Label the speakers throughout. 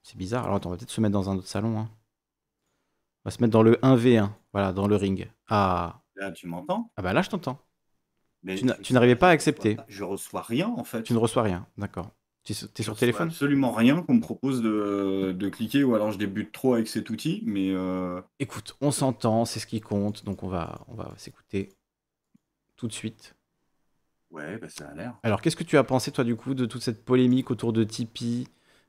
Speaker 1: C'est bizarre. Alors attends, on va peut-être se mettre dans un autre salon, hein. On va se mettre dans le 1v1. Voilà, dans le ring. Ah.
Speaker 2: Là, tu m'entends?
Speaker 1: Ah bah là, je t'entends.
Speaker 2: Mais
Speaker 1: Tu n'arrivais pas à accepter.
Speaker 2: je reçois rien, en
Speaker 1: Tu ne
Speaker 2: fait.
Speaker 1: reçois rien. D'accord. T'es
Speaker 2: Je
Speaker 1: sur
Speaker 2: reçois
Speaker 1: téléphone?
Speaker 2: absolument rien qu'on me propose de cliquer, ou alors je débute trop avec cet outil, mais
Speaker 1: Écoute, on s'entend, c'est ce qui compte. Donc on va s'écouter tout de suite.
Speaker 2: ouais, bah ça a l'air.
Speaker 1: Alors, qu'est-ce que tu as pensé, toi, du coup, de toute cette polémique autour de Tipeee?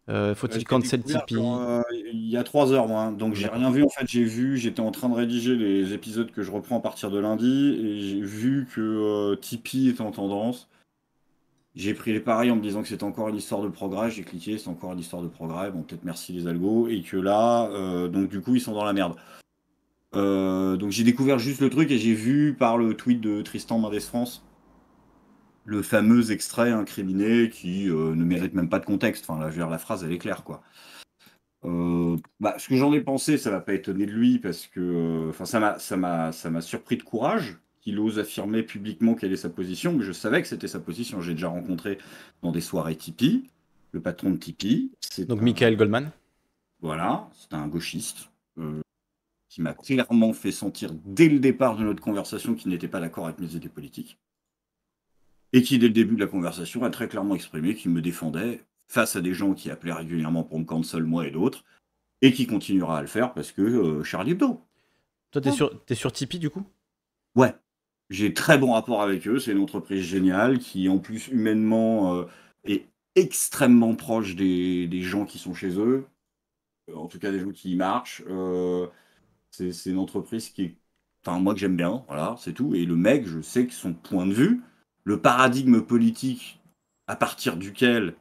Speaker 1: Faut-il
Speaker 2: Je l'ai
Speaker 1: cancel
Speaker 2: découvert
Speaker 1: Tipeee?
Speaker 2: il y a 3 heures, moi, hein. Donc j'ai
Speaker 1: D'accord.
Speaker 2: rien vu. En fait, j'étais en train de rédiger les épisodes que je reprends à partir de lundi, et j'ai vu que Tipeee était en tendance. J'ai pris les pareils en me disant que c'était encore une histoire de progrès. J'ai cliqué, c'est encore une histoire de progrès. Bon, peut-être merci les algos. Et que là, donc du coup, ils sont dans la merde. Donc j'ai découvert juste le truc et j'ai vu par le tweet de Tristan Mendes France le fameux extrait incriminé qui ne mérite même pas de contexte. Enfin, là, je veux dire, la phrase, elle est claire, quoi. Bah, ce que j'en ai pensé, ça va pas étonner de lui parce que, enfin, ça m'a surpris de courage qu'il ose affirmer publiquement quelle est sa position, mais je savais que c'était sa position. J'ai déjà rencontré dans des soirées Tipeee le patron de Tipeee. C'est
Speaker 1: Donc,
Speaker 2: un,
Speaker 1: Michael Goldman.
Speaker 2: voilà, c'est un gauchiste qui m'a clairement fait sentir dès le départ de notre conversation qu'il n'était pas d'accord avec mes idées politiques et qui, dès le début de la conversation, a très clairement exprimé qu'il me défendait face à des gens qui appelaient régulièrement pour me cancel, moi et d'autres, et qui continuera à le faire parce que Charlie Hebdo.
Speaker 1: Toi,
Speaker 2: Oh.
Speaker 1: t'es sur Tipeee, du coup?
Speaker 2: Ouais, j'ai très bon rapport avec eux. C'est une entreprise géniale qui, en plus, humainement, est extrêmement proche des gens qui sont chez eux. En tout cas, des gens qui y marchent. C'est une entreprise qui est, enfin, moi que j'aime bien. Voilà, c'est tout. Et le mec, je sais que son point de vue, le paradigme politique à partir duquel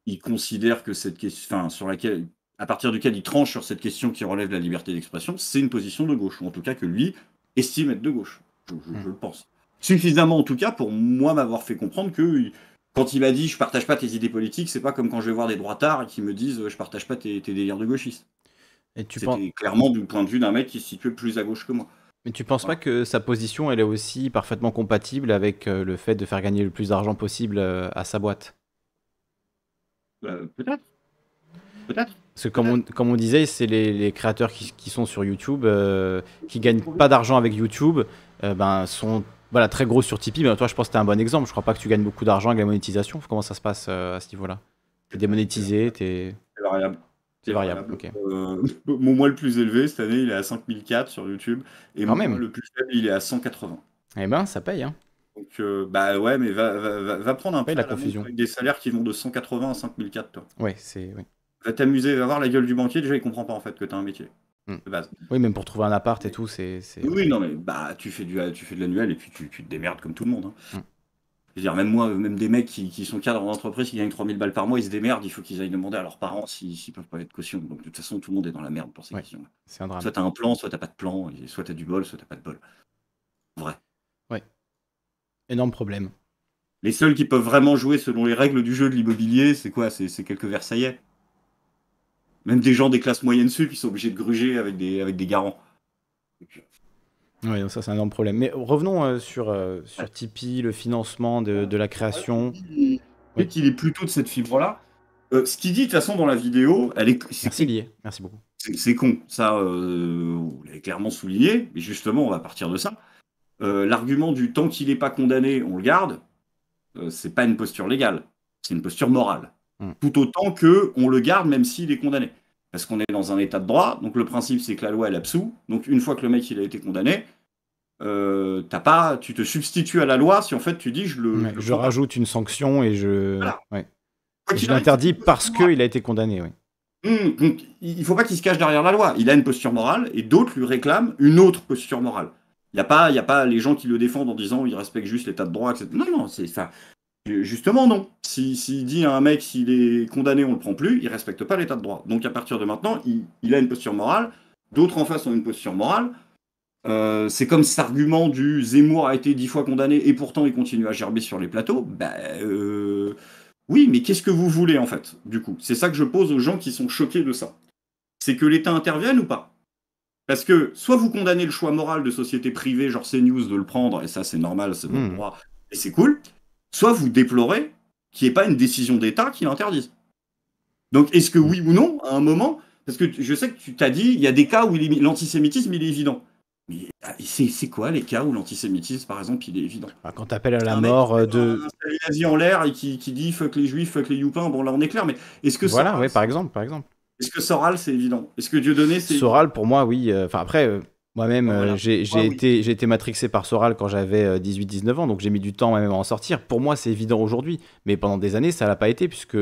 Speaker 2: il considère que cette question, enfin, sur laquelle, à partir duquel il tranche sur cette question qui relève de la liberté d'expression, c'est une position de gauche, ou en tout cas que lui estime être de gauche.
Speaker 1: Hmm.
Speaker 2: Je le pense. Suffisamment, en tout cas, pour moi m'avoir fait comprendre que quand il m'a dit je partage pas tes idées politiques, c'est pas comme quand je vais voir des droitards qui me disent je partage pas tes délires de gauchiste.
Speaker 1: Et tu penses,
Speaker 2: C'était clairement du point de vue d'un mec qui se situe plus à gauche que moi.
Speaker 1: mais tu penses pas
Speaker 2: Voilà.
Speaker 1: que sa position, elle est aussi parfaitement compatible avec le fait de faire gagner le plus d'argent possible à sa boîte?
Speaker 2: Peut-être, peut-être,
Speaker 1: Parce que
Speaker 2: peut-être.
Speaker 1: comme on disait, c'est les créateurs qui sont sur YouTube, qui gagnent pas d'argent avec YouTube, ben, sont voilà, très gros sur Tipeee. Mais toi, je pense que t'es un bon exemple. Je crois pas que tu gagnes beaucoup d'argent avec la monétisation. Comment ça se passe à ce niveau-là? T'es démonétisé,
Speaker 2: C'est variable.
Speaker 1: t'es
Speaker 2: C'est
Speaker 1: variable.
Speaker 2: variable.
Speaker 1: Ok.
Speaker 2: Mon mois le plus élevé cette année, il est à 5004 sur YouTube. Et
Speaker 1: Quand
Speaker 2: mon mois
Speaker 1: même.
Speaker 2: le plus faible, il est à 180.
Speaker 1: Eh ben, ça paye, hein.
Speaker 2: Donc, bah ouais, mais va prendre
Speaker 1: Ça
Speaker 2: un
Speaker 1: paye
Speaker 2: prêt
Speaker 1: la
Speaker 2: à la montre
Speaker 1: confusion.
Speaker 2: avec des salaires qui vont de 180 à 5004, toi.
Speaker 1: Ouais, c'est. Oui.
Speaker 2: Va t'amuser, va voir la gueule du banquier. Déjà, il comprend pas en fait que t'as un métier,
Speaker 1: Hmm.
Speaker 2: de base.
Speaker 1: Oui, même pour trouver un appart et
Speaker 2: Mais-
Speaker 1: tout, c'est.
Speaker 2: Oui,
Speaker 1: Ouais.
Speaker 2: oui, non, mais bah, tu fais de l'annuel et puis tu te démerdes comme tout le monde, hein.
Speaker 1: Hmm.
Speaker 2: Je veux dire, même moi, même des mecs qui sont cadres en entreprise, qui gagnent 3000 balles par mois, ils se démerdent. Il faut qu'ils aillent demander à leurs parents s'ils peuvent pas être caution. Donc, de toute façon, tout le monde est dans la merde pour ces
Speaker 1: Ouais,
Speaker 2: questions-là.
Speaker 1: c'est un drame.
Speaker 2: Soit t'as un plan, soit t'as pas de plan. Et soit t'as du bol, soit t'as pas de bol. Vrai.
Speaker 1: Ouais, énorme problème.
Speaker 2: Les seuls qui peuvent vraiment jouer selon les règles du jeu de l'immobilier, c'est quoi? C'est quelques Versaillais. Même des gens des classes moyennes sup, ils sont obligés de gruger avec des garants. Donc,
Speaker 1: Ouais, donc ça, c'est un énorme problème. Mais revenons sur
Speaker 2: ouais.
Speaker 1: Tipeee, le financement de la
Speaker 2: Ouais,
Speaker 1: création.
Speaker 2: le
Speaker 1: Oui,
Speaker 2: truc, il est plutôt de cette fibre-là. Ce qu'il dit, de toute façon, dans la vidéo, c'est
Speaker 1: merci
Speaker 2: con.
Speaker 1: Lié, merci beaucoup.
Speaker 2: C'est con. Ça, vous l'avez clairement souligné. Mais justement, on va partir de ça. L'argument du tant qu'il n'est pas condamné, on le garde, c'est pas une posture légale. C'est une posture morale.
Speaker 1: Hmm.
Speaker 2: Tout autant que on le garde même s'il est condamné. Parce qu'on est dans un état de droit. Donc le principe, c'est que la loi, elle absout. Donc une fois que le mec, il a été condamné, tu te substitues à la loi si en fait tu dis je
Speaker 1: Ouais,
Speaker 2: le
Speaker 1: je
Speaker 2: prends pas.
Speaker 1: rajoute une sanction et je.
Speaker 2: Voilà.
Speaker 1: Ouais.
Speaker 2: Quoi
Speaker 1: Et je
Speaker 2: qu'il arrive, c'est
Speaker 1: l'interdis
Speaker 2: une posture
Speaker 1: parce
Speaker 2: morale.
Speaker 1: qu'il a été condamné, oui.
Speaker 2: Donc, il faut pas qu'il se cache derrière la loi. Il a une posture morale et d'autres lui réclament une autre posture morale. Il y a pas les gens qui le défendent en disant il respecte juste l'état de droit, etc. Non, non, c'est ça. Justement, non. S'il dit à un mec s'il est condamné, on le prend plus, il respecte pas l'état de droit. Donc à partir de maintenant, il a une posture morale. D'autres en face ont une posture morale. C'est comme cet argument du Zemmour a été 10 fois condamné et pourtant il continue à gerber sur les plateaux. Oui, mais qu'est-ce que vous voulez en fait, du coup? C'est ça que je pose aux gens qui sont choqués de ça. C'est que l'État intervienne ou pas? Parce que soit vous condamnez le choix moral de sociétés privées, genre CNews, de le prendre, et ça c'est normal, c'est votre
Speaker 1: Hmm.
Speaker 2: droit, et c'est cool, soit vous déplorez qu'il n'y ait pas une décision d'État qui l'interdise. Donc, est-ce que oui ou non, à un moment, parce que je sais que tu t'as dit, il y a des cas où l'antisémitisme, il est évident. Mais c'est quoi les cas où l'antisémitisme, par exemple, il est évident?
Speaker 1: Bah, quand t'appelles à la
Speaker 2: Un mec qui
Speaker 1: mort
Speaker 2: met
Speaker 1: de...
Speaker 2: un salut nazi en l'air et qui dit fuck les juifs, fuck les youpins, bon là on est clair, mais est-ce que
Speaker 1: Voilà,
Speaker 2: Soral,
Speaker 1: ouais, par exemple, par exemple.
Speaker 2: est-ce que Soral c'est évident? Est-ce que Dieudonné c'est évident?
Speaker 1: Soral, pour moi, oui. Enfin, après, moi-même,
Speaker 2: Bon, voilà.
Speaker 1: j'ai
Speaker 2: Moi, oui.
Speaker 1: été matrixé par Soral quand j'avais 18-19 ans, donc j'ai mis du temps même à en sortir. Pour moi, c'est évident aujourd'hui, mais pendant des années, ça l'a pas été, puisque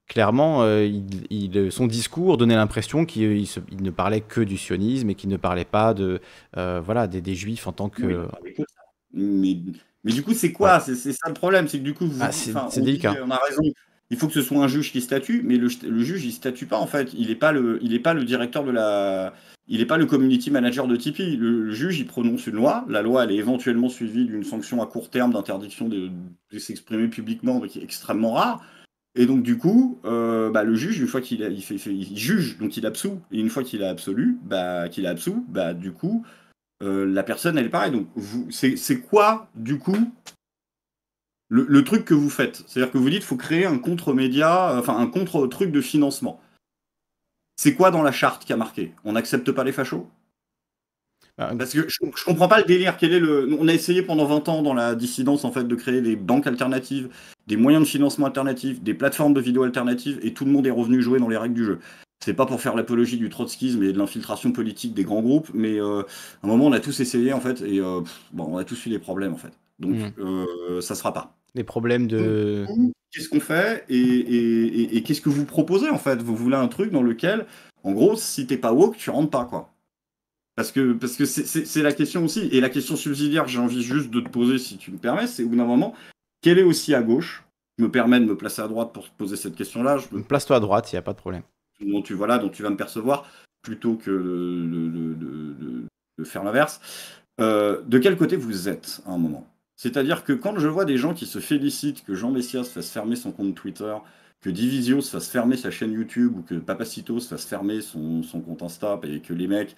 Speaker 1: clairement, son discours donnait l'impression qu'il ne parlait que du sionisme et qu'il ne parlait pas voilà, des juifs en tant
Speaker 2: Non, il
Speaker 1: que...
Speaker 2: parlait que ça. Mais, mais du coup, c'est
Speaker 1: Ouais.
Speaker 2: quoi? C'est ça le problème, c'est que du coup, vous
Speaker 1: Ah,
Speaker 2: dites, enfin,
Speaker 1: c'est
Speaker 2: on dit,
Speaker 1: délicat.
Speaker 2: on a raison, il faut que ce soit un juge qui statue, mais le juge, il statue pas en fait. Il est pas le directeur de la. Il n'est pas le community manager de Tipeee. Le juge, il prononce une loi. La loi, elle est éventuellement suivie d'une sanction à court terme d'interdiction de s'exprimer publiquement, mais qui est extrêmement rare. Et donc, du coup, bah, le juge, une fois il juge, donc il absout. Et une fois qu'il a absous, bah, du coup, la personne, elle est pareille. Donc, c'est quoi, du coup, le truc que vous faites? C'est-à-dire que vous dites, faut créer un contre-média, enfin, un contre-truc de financement. C'est quoi dans la charte qui a marqué? On n'accepte pas les fachos?
Speaker 1: Bah,
Speaker 2: Parce que je comprends pas le délire. On a essayé pendant 20 ans dans la dissidence en fait de créer des banques alternatives, des moyens de financement alternatifs, des plateformes de vidéos alternatives, et tout le monde est revenu jouer dans les règles du jeu. C'est pas pour faire l'apologie du trotskisme et de l'infiltration politique des grands groupes, mais à un moment on a tous essayé en fait, et bon, on a tous eu des problèmes en fait. Donc ça se fera pas.
Speaker 1: des problèmes
Speaker 2: Donc,
Speaker 1: de...
Speaker 2: du coup, qu'est-ce qu'on fait et qu'est-ce que vous proposez en fait? Vous voulez un truc dans lequel, en gros, si t'es pas woke, tu rentres pas quoi. Parce que c'est la question aussi. Et la question subsidiaire que j'ai envie juste de te poser, si tu me permets, c'est au bout d'un moment, quelle est aussi à gauche? Je me permets de me placer à droite pour te poser cette question-là.
Speaker 1: Place-toi à droite, il n'y a pas de problème.
Speaker 2: Dont tu vas me percevoir, plutôt que de faire l'inverse. De quel côté vous êtes à un moment? C'est-à-dire que quand je vois des gens qui se félicitent que Jean Messia se fasse fermer son compte Twitter, que Divisio se fasse fermer sa chaîne YouTube, ou que Papacito se fasse fermer son compte Insta, et que les mecs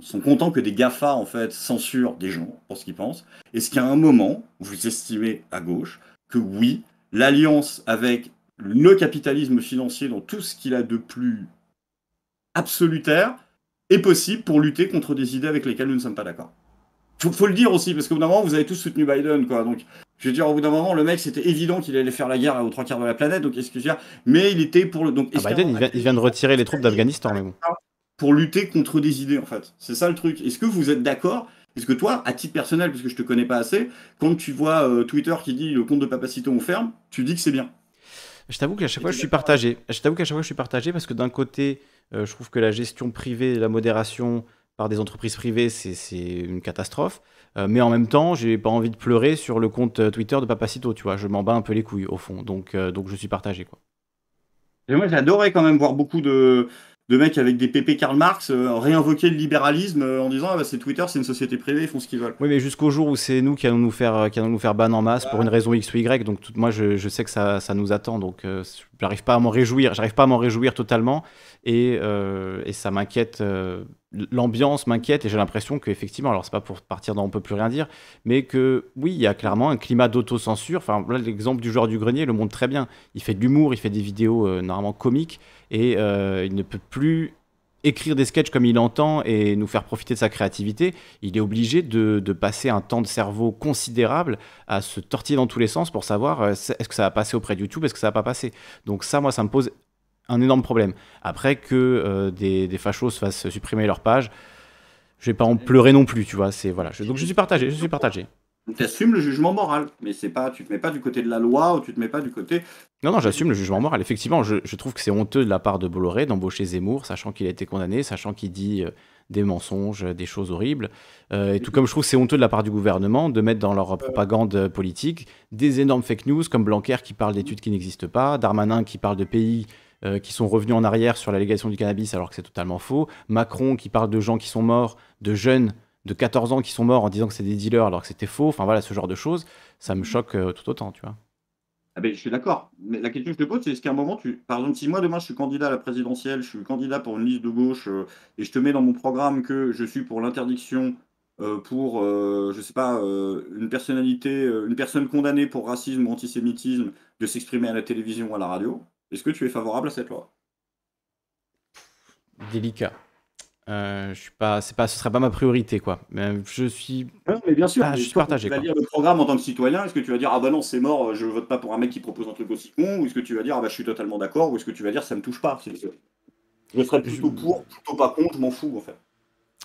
Speaker 2: sont contents que des GAFA en fait censurent des gens pour ce qu'ils pensent, est-ce qu'à un moment, vous estimez à gauche que oui, l'alliance avec le capitalisme financier dans tout ce qu'il a de plus absolutaire est possible pour lutter contre des idées avec lesquelles nous ne sommes pas d'accord? Faut le dire aussi, parce qu'au bout d'un moment, vous avez tous soutenu Biden, quoi. Donc, je veux dire, au bout d'un moment, le mec, c'était évident qu'il allait faire la guerre aux trois quarts de la planète. Donc, est-ce que je veux dire, mais il était pour le. Donc,
Speaker 1: Ah,
Speaker 2: est-ce qu'à un
Speaker 1: Biden,
Speaker 2: moment,
Speaker 1: il vient de retirer les troupes d'Afghanistan, mais
Speaker 2: avec
Speaker 1: bon.
Speaker 2: ça pour lutter contre des idées, en fait? C'est ça le truc. Est-ce que vous êtes d'accord? Est-ce que toi, à titre personnel, parce que je te connais pas assez, quand tu vois Twitter qui dit le compte de Papacito on ferme, tu dis que c'est bien?
Speaker 1: Je t'avoue qu'à chaque
Speaker 2: Et
Speaker 1: fois,
Speaker 2: t'es
Speaker 1: je suis
Speaker 2: d'accord avec
Speaker 1: partagé. Je t'avoue qu'à chaque fois, je suis partagé parce que d'un côté, je trouve que la gestion privée, la modération par des entreprises privées, c'est une catastrophe. Mais en même temps, j'ai pas envie de pleurer sur le compte Twitter de Papacito, tu vois. Je m'en bats un peu les couilles, au fond. Donc je suis partagé, quoi.
Speaker 2: Et moi, j'adorais quand même voir beaucoup de mecs avec des pépés Karl Marx réinvoquer le libéralisme en disant ah, bah, c'est Twitter, c'est une société privée, ils font ce qu'ils veulent.
Speaker 1: Oui, mais jusqu'au jour où c'est nous qui allons nous faire ban en masse pour une raison X ou Y. Donc moi, je sais que ça nous attend. Donc j'arrive pas à m'en réjouir. J'arrive pas à m'en réjouir totalement. Et ça m'inquiète. L'ambiance m'inquiète et j'ai l'impression qu'effectivement, alors c'est pas pour partir dans on peut plus rien dire, mais que oui, il y a clairement un climat d'autocensure. Enfin, là, l'exemple du joueur du grenier le montre très bien. Il fait de l'humour, il fait des vidéos normalement comiques et il ne peut plus écrire des sketchs comme il entend et nous faire profiter de sa créativité. Il est obligé de passer un temps de cerveau considérable à se tortiller dans tous les sens pour savoir est-ce que ça va passer auprès de YouTube, est-ce que ça va pas passer. Donc ça, moi, ça me pose un énorme problème. Après que des fachos se fassent supprimer leur page, je vais pas en pleurer non plus, tu vois. Voilà. Donc je suis partagé, je suis partagé.
Speaker 2: Tu assumes le jugement moral, mais c'est pas, tu te mets pas du côté de la loi ou tu te mets pas du côté.
Speaker 1: Non, j'assume le jugement moral. Effectivement, je trouve que c'est honteux de la part de Bolloré d'embaucher Zemmour, sachant qu'il a été condamné, sachant qu'il dit des mensonges, des choses horribles. Et tout comme je trouve que c'est honteux de la part du gouvernement de mettre dans leur propagande politique des énormes fake news comme Blanquer qui parle d'études qui n'existent pas, Darmanin qui parle de pays qui sont revenus en arrière sur la légalisation du cannabis alors que c'est totalement faux, Macron qui parle de gens qui sont morts, de jeunes de 14 ans qui sont morts en disant que c'est des dealers alors que c'était faux. Enfin voilà, ce genre de choses, ça me choque tout autant, tu vois.
Speaker 2: Ah ben, je suis d'accord. Mais la question que je te pose, c'est est-ce qu'à un moment, par exemple, si moi demain je suis candidat à la présidentielle, je suis candidat pour une liste de gauche, et je te mets dans mon programme que je suis pour l'interdiction pour, je sais pas, une personnalité, une personne condamnée pour racisme ou antisémitisme de s'exprimer à la télévision ou à la radio, Est-ce que tu es favorable à cette loi?
Speaker 1: Délicat. Je suis pas, ce serait pas ma priorité, quoi. Mais
Speaker 2: Non, mais bien sûr,
Speaker 1: je
Speaker 2: mais
Speaker 1: suis
Speaker 2: toi, quand tu
Speaker 1: partagé,
Speaker 2: vas
Speaker 1: quoi.
Speaker 2: lire le programme en tant que citoyen, est-ce que tu vas dire ah bah non, c'est mort, je vote pas pour un mec qui propose un truc aussi con, ou est-ce que tu vas dire ah bah je suis totalement d'accord, ou est-ce que tu vas dire ça me touche pas? Je serais
Speaker 1: Je-
Speaker 2: plutôt pour, plutôt pas contre, je m'en fous en fait.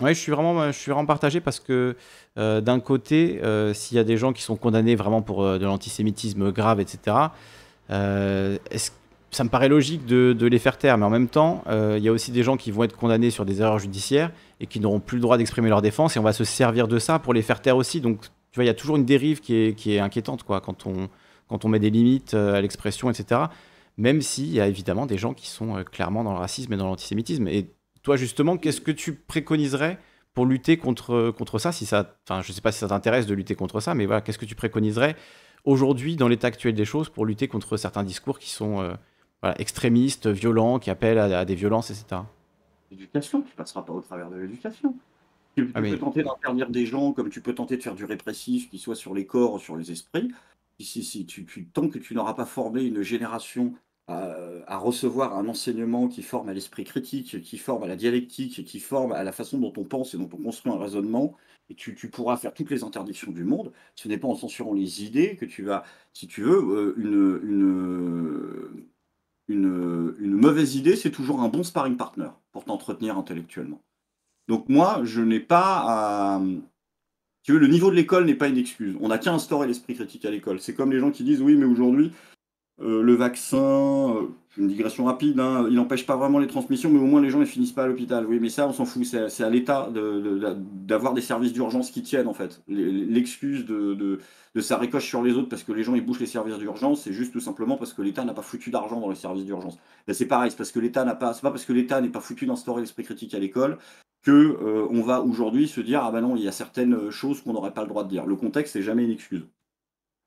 Speaker 1: Ouais, je suis vraiment partagé parce que d'un côté, s'il y a des gens qui sont condamnés vraiment pour de l'antisémitisme grave, etc., est-ce ça me paraît logique de les faire taire, mais en même temps, il y a aussi des gens qui vont être condamnés sur des erreurs judiciaires et qui n'auront plus le droit d'exprimer leur défense, et on va se servir de ça pour les faire taire aussi. Donc, tu vois, il y a toujours une dérive qui est inquiétante, quoi, quand on met des limites à l'expression, etc. Même s'il y a évidemment des gens qui sont clairement dans le racisme et dans l'antisémitisme. Et toi, justement, qu'est-ce que tu préconiserais pour lutter contre ça, si ça, enfin, je sais pas si ça t'intéresse de lutter contre ça, mais voilà, qu'est-ce que tu préconiserais aujourd'hui, dans l'état actuel des choses, pour lutter contre certains discours qui sont voilà, extrémistes, violents, qui appellent à des violences, etc.
Speaker 2: L'éducation, tu passeras pas au travers de l'éducation.
Speaker 1: Ah
Speaker 2: Tu peux
Speaker 1: mais
Speaker 2: tenter d'interdire des gens comme tu peux tenter de faire du répressif, qui soit sur les corps ou sur les esprits. Tant que tu n'auras pas formé une génération à recevoir un enseignement qui forme à l'esprit critique, qui forme à la dialectique, qui forme à la façon dont on pense et dont on construit un raisonnement, et tu pourras faire toutes les interdictions du monde. Ce n'est pas en censurant les idées que tu vas, si tu veux, une mauvaise idée, c'est toujours un bon sparring partner pour t'entretenir intellectuellement. Donc moi, je n'ai pas à, tu veux, le niveau de l'école n'est pas une excuse. On n'a qu'à instaurer l'esprit critique à l'école. C'est comme les gens qui disent oui, mais aujourd'hui, le vaccin, une digression rapide, hein, il n'empêche pas vraiment les transmissions, mais au moins les gens ne finissent pas à l'hôpital. Oui, mais ça, on s'en fout. C'est à l'État d'avoir des services d'urgence qui tiennent, en fait. L'excuse de ça ricoche sur les autres parce que les gens ils bouchent les services d'urgence, c'est juste tout simplement parce que l'État n'a pas foutu d'argent dans les services d'urgence. Ben, c'est pareil, c'est pas parce que l'État n'est pas foutu d'instaurer l'esprit critique à l'école que on va aujourd'hui se dire ah ben non, il y a certaines choses qu'on n'aurait pas le droit de dire. Le contexte n'est jamais une excuse.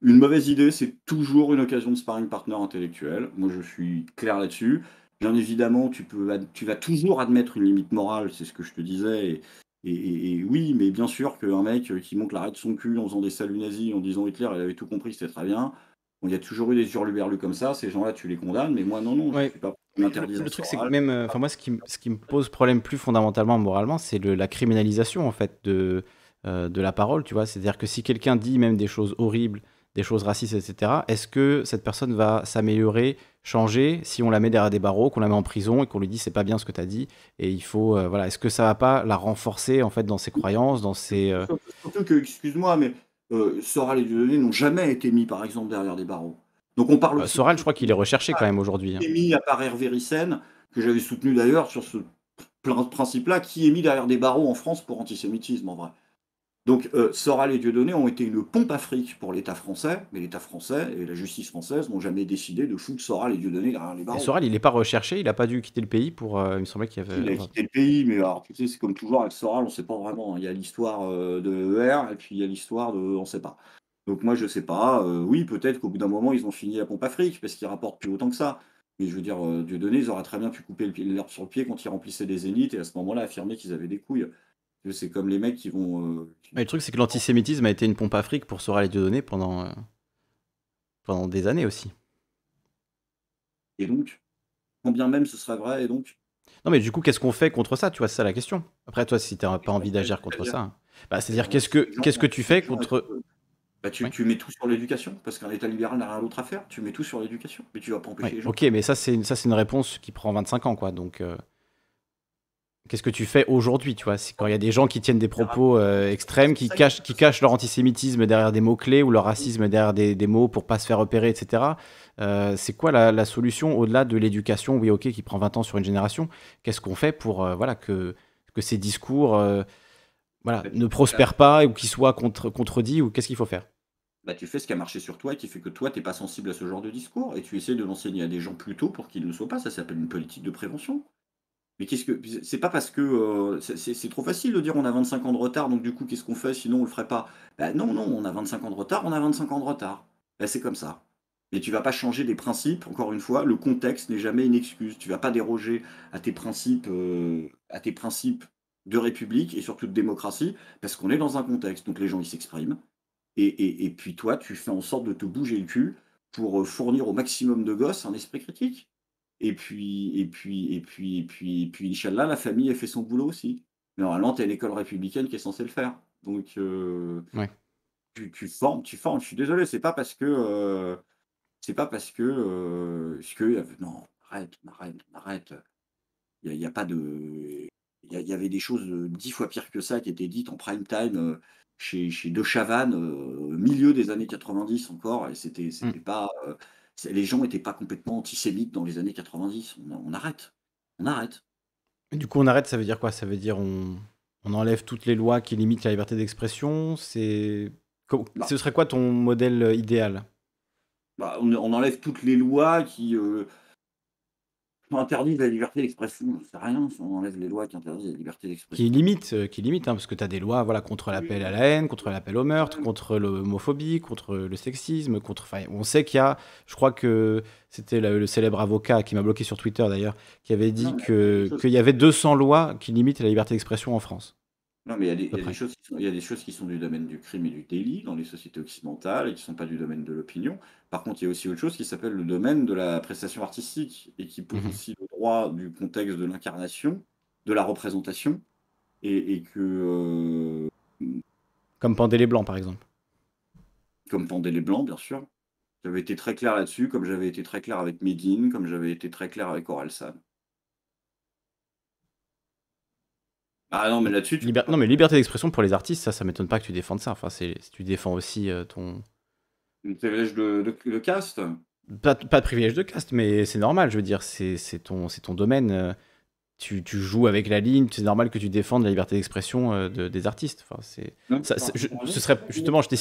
Speaker 2: Une mauvaise idée, c'est toujours une occasion de sparring partner intellectuel. Moi, je suis clair là-dessus. Bien évidemment, tu vas toujours admettre une limite morale, c'est ce que je te disais. Et oui, mais bien sûr qu'un mec qui monte l'arrêt de son cul en faisant des saluts nazis, en disant Hitler, il avait tout compris, c'était très bien. Bon, il y a toujours eu des hurluberlus comme ça. Ces gens-là, tu les condamnes. Mais moi, non, non, je
Speaker 1: ouais,
Speaker 2: suis pas pour qu'on
Speaker 1: mais
Speaker 2: interdise
Speaker 1: le truc c'est que
Speaker 2: oral.
Speaker 1: même, enfin moi ce qui me pose problème plus fondamentalement moralement, c'est la criminalisation en fait de la parole, tu vois. C'est-à-dire que si quelqu'un dit même des choses horribles, des choses racistes, etc., est-ce que cette personne va s'améliorer, changer, si on la met derrière des barreaux, qu'on la met en prison et qu'on lui dit c'est pas bien ce que tu as dit et il faut, voilà, est-ce que ça va pas la renforcer en fait dans ses croyances, dans ses...
Speaker 2: Surtout que, excuse-moi, mais Soral et Dieudonné n'ont jamais été mis, par exemple, derrière des barreaux. Donc on parle aussi de
Speaker 1: Soral, je
Speaker 2: qui
Speaker 1: crois qu'il est recherché quand même aujourd'hui, hein.
Speaker 2: est mis, à part Hervé Ryssen, que j'avais soutenu d'ailleurs sur ce principe-là, qui est mis derrière des barreaux en France pour antisémitisme, en vrai. Donc Soral et Dieudonné ont été une pompe à fric pour l'État français, mais l'État français et la justice française n'ont jamais décidé de foutre Soral et Dieudonné derrière les
Speaker 1: Et
Speaker 2: barreaux.
Speaker 1: Soral, il n'est pas recherché, il n'a pas dû quitter le pays pour... il me semblait qu'il y avait...
Speaker 2: Il a quitté le pays, mais alors, tu sais, c'est comme toujours avec Soral, on ne sait pas vraiment. Il y a l'histoire de ER, et puis il y a l'histoire de on ne sait pas. Donc moi, je ne sais pas. Oui, peut-être qu'au bout d'un moment, ils ont fini la pompe à fric, parce qu'ils rapportent plus autant que ça. Mais je veux dire, Dieudonné, ils auraient très bien pu couper l'herbe sur le pied quand ils remplissaient des zéniths, et à ce moment-là, affirmer qu'ils avaient des couilles. C'est comme les mecs qui vont...
Speaker 1: Mais le truc, c'est que l'antisémitisme a été une pompe à fric pour Soral et Dieudonné pendant des années aussi.
Speaker 2: Et donc, quand bien même ce serait vrai, et donc...
Speaker 1: Non, mais du coup, qu'est-ce qu'on fait contre ça? Tu vois, c'est ça la question. Après, toi, si t'as pas envie d'agir contre ça, hein, bah,
Speaker 2: Eh
Speaker 1: c'est-à-dire,
Speaker 2: ben, si les gens,
Speaker 1: qu'est-ce que tu
Speaker 2: si les
Speaker 1: fais
Speaker 2: gens
Speaker 1: contre...
Speaker 2: bah,
Speaker 1: Oui,
Speaker 2: tu mets tout sur l'éducation, parce qu'un État libéral n'a rien d'autre à faire. Tu mets tout sur l'éducation, mais tu vas pas empêcher
Speaker 1: oui,
Speaker 2: les gens de
Speaker 1: ok,
Speaker 2: faire.
Speaker 1: mais ça, c'est une réponse qui prend 25 ans, quoi. Donc, qu'est-ce que tu fais aujourd'hui, tu vois? C'est quand il y a des gens qui tiennent des propos extrêmes, qui cachent leur antisémitisme derrière des mots-clés ou leur racisme derrière des mots pour pas se faire repérer, etc. C'est quoi la solution au-delà de l'éducation, oui, ok, qui prend 20 ans sur une génération? Qu'est-ce qu'on fait pour voilà, que ces discours voilà,
Speaker 2: Bah,
Speaker 1: ne prospèrent pas ou qu'ils soient contredits ou qu'est-ce qu'il faut faire?
Speaker 2: tu fais ce qui a marché sur toi et qui fait que toi, tu es pas sensible à ce genre de discours et tu essaies de l'enseigner à des gens plus tôt pour qu'ils ne le soient pas. Ça s'appelle une politique de prévention. Mais qu'est-ce que c'est pas parce que c'est trop facile de dire on a 25 ans de retard, donc du coup, qu'est-ce qu'on fait sinon on le ferait pas? Bah, non, non, on a 25 ans de retard, on a 25 ans de retard. Bah, c'est comme ça. Mais tu vas pas changer des principes, encore une fois, le contexte n'est jamais une excuse. Tu vas pas déroger à tes principes de république et surtout de démocratie, parce qu'on est dans un contexte. Donc les gens ils s'expriment. Et puis toi, tu fais en sorte de te bouger le cul pour fournir au maximum de gosses un esprit critique. Et puis, Inch'Allah, la famille a fait son boulot aussi. Mais normalement, tu as une école républicaine qui est censée le faire. Donc,
Speaker 1: Ouais.
Speaker 2: tu formes, tu formes. Je suis désolé, c'est pas parce que, non, arrête, arrête, arrête. Il y a pas de il y avait des choses, 10 fois pires que ça qui étaient dites en prime time, chez De Chavannes, au milieu des années 90 encore, et
Speaker 1: Mm.
Speaker 2: c'était pas, les gens étaient pas complètement antisémites dans les années 90. On arrête, on arrête.
Speaker 1: Du coup, on arrête, ça veut dire quoi? Ça veut dire on enlève toutes les lois qui limitent la liberté d'expression?
Speaker 2: Bah
Speaker 1: Ce serait quoi ton modèle idéal?
Speaker 2: on enlève toutes les lois qui interdisent la liberté d'expression, j'en sais rien, si on enlève les lois qui interdisent la liberté d'expression.
Speaker 1: Qui limite, hein, parce que tu as des lois voilà, contre l'appel à la haine, contre l'appel au meurtre, contre l'homophobie, contre le sexisme, enfin, on sait qu'il y a, je crois que c'était le célèbre avocat qui m'a bloqué sur Twitter d'ailleurs, qui avait dit
Speaker 2: Non, mais il y a des choses
Speaker 1: qu'il y avait 200 lois qui limitent la liberté d'expression en France,
Speaker 2: Non, mais
Speaker 1: à peu
Speaker 2: il y a des
Speaker 1: près.
Speaker 2: choses il y a des choses qui sont du domaine du crime et du délit dans les sociétés occidentales et qui ne sont pas du domaine de l'opinion. Par contre, il y a aussi autre chose qui s'appelle le domaine de la prestation artistique et qui pose
Speaker 1: Mhm.
Speaker 2: aussi le droit du contexte de l'incarnation, de la représentation, et que,
Speaker 1: Comme Pendez les Blancs, par exemple.
Speaker 2: comme Pendait les Blancs, bien sûr, j'avais été très clair là-dessus, comme j'avais été très clair avec Medine, comme j'avais été très clair avec Orelsan. Ah non, mais là-dessus, tu peux pas.
Speaker 1: Non, mais liberté d'expression pour les artistes, ça m'étonne pas que tu défendes ça. Enfin, si tu défends aussi ton.
Speaker 2: Une privilège de caste.
Speaker 1: Pas de privilège de caste, mais c'est normal, je veux dire, c'est ton domaine. Tu joues avec la ligne, c'est normal que tu défendes la liberté d'expression des artistes. Enfin,
Speaker 2: Non,
Speaker 1: ce serait justement, je t'ai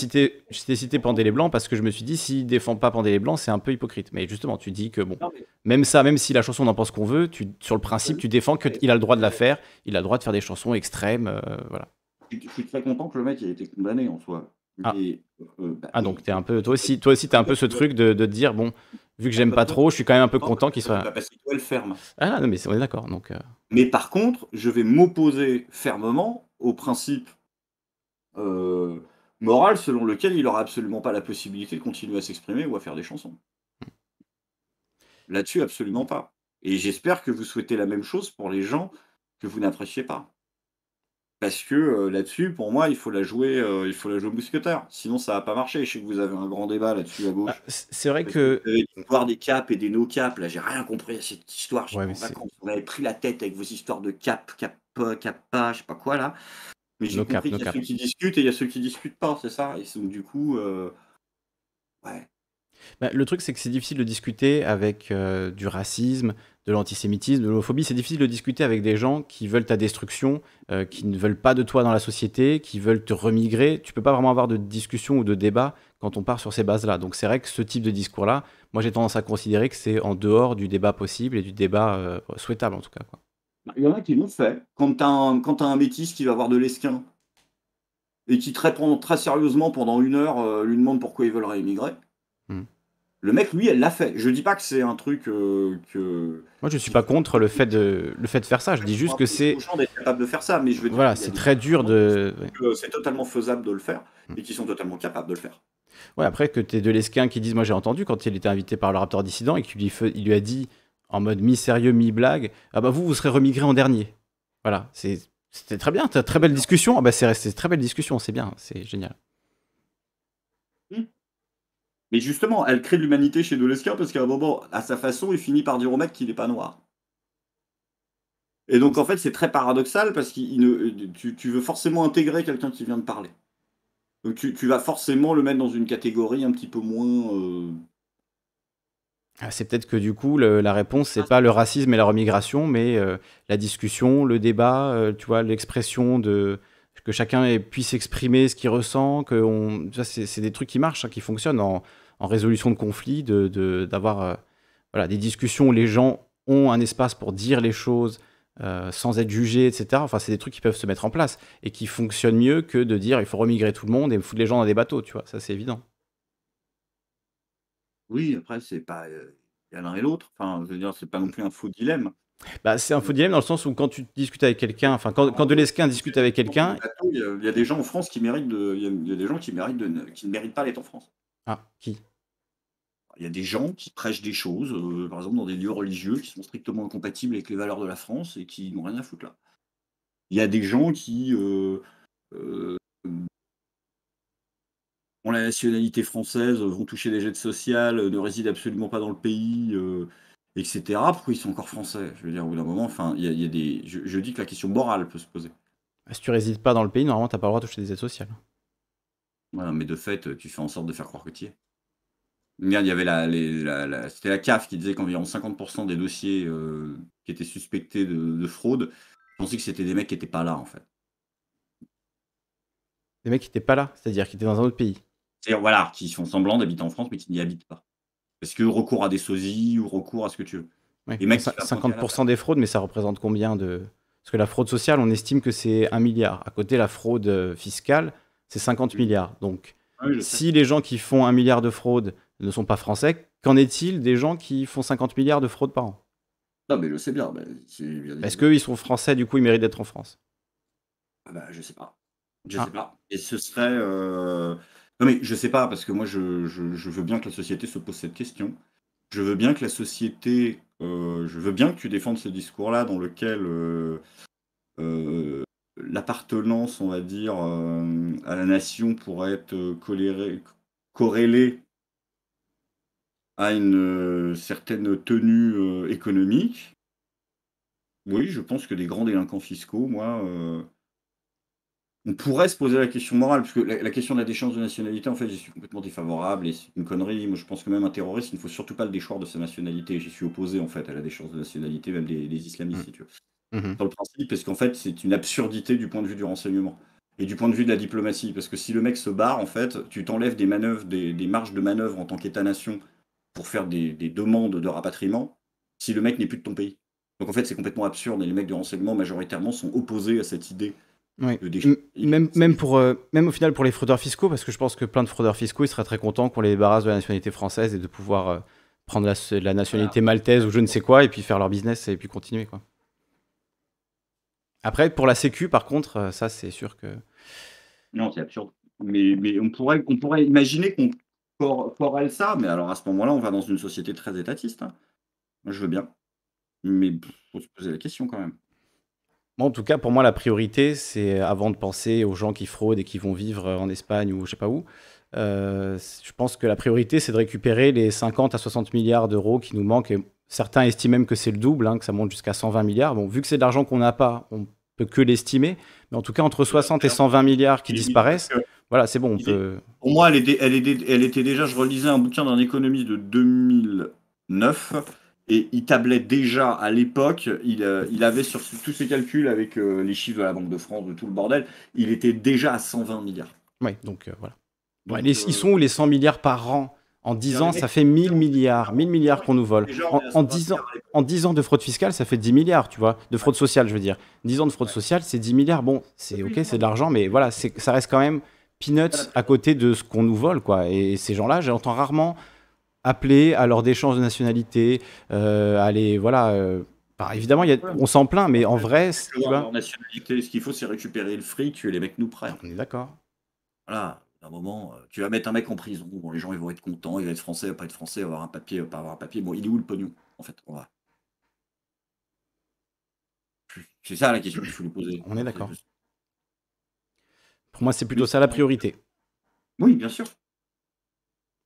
Speaker 1: cité Pendez les Blancs parce que je me suis dit, s'il défend pas Pendez les Blancs, c'est un peu hypocrite. Mais justement, tu dis que bon,
Speaker 2: non, mais
Speaker 1: même ça, même si la chanson on en pense qu'on veut, sur le principe, tu défends qu'il a le droit de la faire, il a le droit de faire des chansons extrêmes, voilà.
Speaker 2: je suis très content que le mec ait été condamné en soi.
Speaker 1: Ah,
Speaker 2: Mais, bah
Speaker 1: ah donc
Speaker 2: oui,
Speaker 1: t'es un peu, toi aussi, t'as un peu ce truc de te dire, bon, vu que j'aime pas trop, je suis quand même un peu content qu'il soit.
Speaker 2: parce qu'il doit le ferme.
Speaker 1: Ah non, mais on est d'accord. Donc,
Speaker 2: Mais par contre, je vais m'opposer fermement au principe euh, moral selon lequel il n'aura absolument pas la possibilité de continuer à s'exprimer ou à faire des chansons. Là-dessus, absolument pas. Et j'espère que vous souhaitez la même chose pour les gens que vous n'appréciez pas. Parce que là-dessus, pour moi, il faut la jouer mousquetaire. Sinon, ça va pas marcher. Je sais que vous avez un grand débat là-dessus à
Speaker 1: bah,
Speaker 2: gauche.
Speaker 1: c'est vrai
Speaker 2: Parce que
Speaker 1: que.
Speaker 2: vous avez l'histoire des caps et des no-caps. Là, j'ai rien compris à cette histoire.
Speaker 1: Ouais,
Speaker 2: J'étais
Speaker 1: mais
Speaker 2: en
Speaker 1: c'est.
Speaker 2: vacances. Vous m'avez pris la tête avec vos histoires de cap, cap pas, cap pas, je sais pas quoi là. Mais j'ai
Speaker 1: No cap,
Speaker 2: compris
Speaker 1: no
Speaker 2: qu'il y a
Speaker 1: cap.
Speaker 2: ceux qui discutent et il y a ceux qui discutent pas, c'est ça? Et donc du coup, ouais.
Speaker 1: Bah, le truc, c'est que c'est difficile de discuter avec du racisme, de l'antisémitisme, de l'homophobie. C'est difficile de discuter avec des gens qui veulent ta destruction, qui ne veulent pas de toi dans la société, qui veulent te remigrer. Tu peux pas vraiment avoir de discussion ou de débat quand on part sur ces bases-là. Donc c'est vrai que ce type de discours-là, moi j'ai tendance à considérer que c'est en dehors du débat possible et du débat souhaitable en tout cas, quoi.
Speaker 2: Bah, il y en a qui l'ont fait. Quand t'as un métis qui va voir de l'esquin et qui te répond très sérieusement pendant 1 heure, lui demande pourquoi ils veulent réémigrer.
Speaker 1: Hmm.
Speaker 2: Le mec, lui, elle l'a fait. Je dis pas que c'est un truc que
Speaker 1: Moi je suis
Speaker 2: qu'il
Speaker 1: pas
Speaker 2: faut
Speaker 1: contre le fait de faire ça. Je dis juste que
Speaker 2: imposer aux
Speaker 1: c'est
Speaker 2: gens d'être capables de faire ça, mais je veux dire
Speaker 1: voilà,
Speaker 2: qu'il y a
Speaker 1: c'est
Speaker 2: des
Speaker 1: très dur
Speaker 2: gens
Speaker 1: de. Ouais.
Speaker 2: que c'est totalement faisable de le faire
Speaker 1: Hmm.
Speaker 2: et qui sont totalement capables de le faire.
Speaker 1: Ouais, après que t'aies de l'esquin qui disent, moi j'ai entendu quand il était invité par le Raptor Dissident et il lui a dit en mode mi-sérieux, mi-blague, ah bah vous serez remigré en dernier. Voilà, c'était très bien, très belle discussion. Ah bah c'est resté très belle discussion, c'est bien, c'est génial.
Speaker 2: Mmh. Mais justement, elle crée de l'humanité chez Doleskin parce qu'à un moment, à sa façon, il finit par dire au mec qu'il n'est pas noir. Et donc en fait, c'est très paradoxal parce que tu veux forcément intégrer quelqu'un qui vient de parler. Donc tu vas forcément le mettre dans une catégorie un petit peu moins.
Speaker 1: Ah, c'est peut-être que du coup, la réponse, c'est pas le racisme et la remigration, mais la discussion, le débat, tu vois, l'expression que chacun puisse exprimer ce qu'il ressent, ça, c'est des trucs qui marchent, hein, qui fonctionnent en résolution de conflits, d'avoir voilà, des discussions où les gens ont un espace pour dire les choses sans être jugés, etc. Enfin, c'est des trucs qui peuvent se mettre en place et qui fonctionnent mieux que de dire il faut remigrer tout le monde et foutre les gens dans des bateaux, tu vois, ça c'est évident.
Speaker 2: Oui, après, c'est pas. Il y a l'un et l'autre. Enfin, je veux dire, c'est pas non plus un faux dilemme.
Speaker 1: Bah, c'est un faux dilemme dans le sens où quand tu discutes avec quelqu'un, enfin quand Delesclin discute avec quelqu'un,
Speaker 2: Il y a des gens en France qui méritent de. Il y a des gens qui méritent qui ne méritent pas d'être en France.
Speaker 1: ah, qui?
Speaker 2: Il y a des gens qui prêchent des choses, par exemple dans des lieux religieux qui sont strictement incompatibles avec les valeurs de la France et qui n'ont rien à foutre là. Il y a des gens qui, heu, ont la nationalité française, vont toucher des aides sociales, ne résident absolument pas dans le pays, et cetera. Pourquoi ils sont encore français? Je veux dire, au bout d'un moment, enfin, il y a des je dis que la question morale peut se poser.
Speaker 1: Si tu résides pas dans le pays, normalement, t'as pas le droit de toucher des aides sociales.
Speaker 2: Voilà, mais de fait, tu fais en sorte de faire croire que tu y es. Regarde, il y avait c'était la CAF qui disait qu'environ 50 des dossiers, qui étaient suspectés de fraude, je pensais que c'était des mecs qui étaient pas là, en fait.
Speaker 1: Des mecs qui étaient pas là, c'est-à-dire qui étaient dans un autre pays.
Speaker 2: C'est-à-dire, voilà, qui font semblant d'habiter en France, mais qui n'y habitent pas. Parce que recours à des sosies ou recours à ce que tu veux.
Speaker 1: Ouais.
Speaker 2: Les
Speaker 1: Bon,
Speaker 2: mecs qui va pointer à la
Speaker 1: 50% des fraudes, mais ça représente combien de... Parce que la fraude sociale, on estime que c'est 1 milliard. À côté, la fraude fiscale, c'est 50
Speaker 2: Oui.
Speaker 1: milliards. Donc,
Speaker 2: Ah oui, je sais.
Speaker 1: si les gens qui font 1 milliard de fraude ne sont pas français, qu'en est-il des gens qui font 50 milliards de fraude par an?
Speaker 2: Non, mais je sais bien, mais c'est bien
Speaker 1: Est-ce
Speaker 2: évidemment.
Speaker 1: qu'eux, ils sont français, du coup, ils méritent d'être en France?
Speaker 2: Ah bah, je sais pas. Je
Speaker 1: Ah,
Speaker 2: sais pas. Et ce serait, non, mais je sais pas parce que moi je veux bien que la société se pose cette question. Je veux bien que la société, je veux bien que tu défendes ce discours-là dans lequel, l'appartenance, on va dire, à la nation pourrait être, corrélée à une, certaine tenue, économique. Oui, je pense que des grands délinquants fiscaux, moi, on pourrait se poser la question morale, parce que la question de la déchéance de nationalité, en fait, j'y suis complètement défavorable et c'est une connerie. Moi, je pense que même un terroriste, il ne faut surtout pas le déchoir de sa nationalité. J'y suis opposé, en fait, à la déchéance de nationalité, même des islamistes,
Speaker 1: mm,
Speaker 2: si tu veux.
Speaker 1: mhm.
Speaker 2: Sur le principe, parce qu'en fait, c'est une absurdité du point de vue du renseignement et du point de vue de la diplomatie. Parce que si le mec se barre, en fait, tu t'enlèves des manœuvres, des marges de manœuvre en tant qu'État-nation pour faire des demandes de rapatriement, si le mec n'est plus de ton pays. Donc en fait, c'est complètement absurde et les mecs du renseignement, majoritairement, sont opposés à cette idée
Speaker 1: Oui.
Speaker 2: de déchéance.
Speaker 1: Même au final pour les fraudeurs fiscaux, parce que je pense que plein de fraudeurs fiscaux, ils seraient très contents qu'on les débarrasse de la nationalité française et de pouvoir prendre la
Speaker 2: Voilà.
Speaker 1: nationalité maltaise ou je ne sais quoi et puis faire leur business et puis continuer, quoi. Après, pour la sécu, par contre, ça c'est sûr que...
Speaker 2: Non, c'est absurde. Mais on pourrait imaginer qu'on corrèle ça, mais alors à ce moment-là, on va dans une société très étatiste, hein. Moi, je veux bien, mais faut se poser la question quand même.
Speaker 1: Moi, en tout cas, pour moi, la priorité, c'est avant de penser aux gens qui fraudent et qui vont vivre en Espagne ou je sais pas où, je pense que la priorité, c'est de récupérer les 50 à 60 milliards d'euros qui nous manquent. Et certains estiment même que c'est le double, hein, que ça monte jusqu'à 120 milliards. Bon, vu que c'est de l'argent qu'on n'a pas, on peut que l'estimer. Mais en tout cas, entre 60 et 120 milliards qui
Speaker 2: Parce
Speaker 1: disparaissent,
Speaker 2: que
Speaker 1: voilà, c'est bon, on
Speaker 2: il est
Speaker 1: peut...
Speaker 2: pour moi, elle était déjà je relisais un bouquin d'un économiste de 2009 et il tablait déjà à l'époque, il avait sur tous ses calculs avec, les chiffres de la Banque de France, de tout le bordel, il était déjà à 120 milliards.
Speaker 1: Ouais, donc voilà. Ouais,
Speaker 2: Donc,
Speaker 1: ils sont où les 100 milliards par an? En 10
Speaker 2: c'est-à-dire les
Speaker 1: ans,
Speaker 2: mecs
Speaker 1: ça fait 1000 milliards. 1000 milliards qu'on nous vole.
Speaker 2: déjà on est à 120 milliards à l'époque.
Speaker 1: En 10 ans de fraude fiscale, ça fait 10 milliards, tu vois. De fraude sociale, je veux dire. 10 ans de fraude
Speaker 2: Ouais.
Speaker 1: sociale, c'est 10 milliards. Bon, c'est
Speaker 2: Oui,
Speaker 1: ok, c'est de l'argent, mais voilà, ça reste quand même
Speaker 2: pas la
Speaker 1: peanuts à
Speaker 2: priorité.
Speaker 1: côté de ce qu'on nous vole, quoi. Et ces gens-là, j'entends rarement appeler à leur d'échange de nationalité, aller, voilà. Bah, évidemment,
Speaker 2: Ouais,
Speaker 1: on s'en plaint, mais en vrai,
Speaker 2: que
Speaker 1: tu
Speaker 2: voir
Speaker 1: vois,
Speaker 2: leur nationalité, ce qu'il faut, c'est récupérer le fric que les mecs nous prennent.
Speaker 1: on est d'accord.
Speaker 2: Voilà, à un moment, tu vas mettre un mec en prison, bon, les gens, ils vont être contents, il va être français, il va pas être français, avoir un papier, il va pas avoir un papier. Bon, il est où le pognon, en fait? Voilà. C'est ça la question qu'il faut lui poser.
Speaker 1: On est
Speaker 2: Après,
Speaker 1: d'accord. Pour moi, c'est
Speaker 2: mais
Speaker 1: plutôt ça la priorité,
Speaker 2: oui, bien sûr.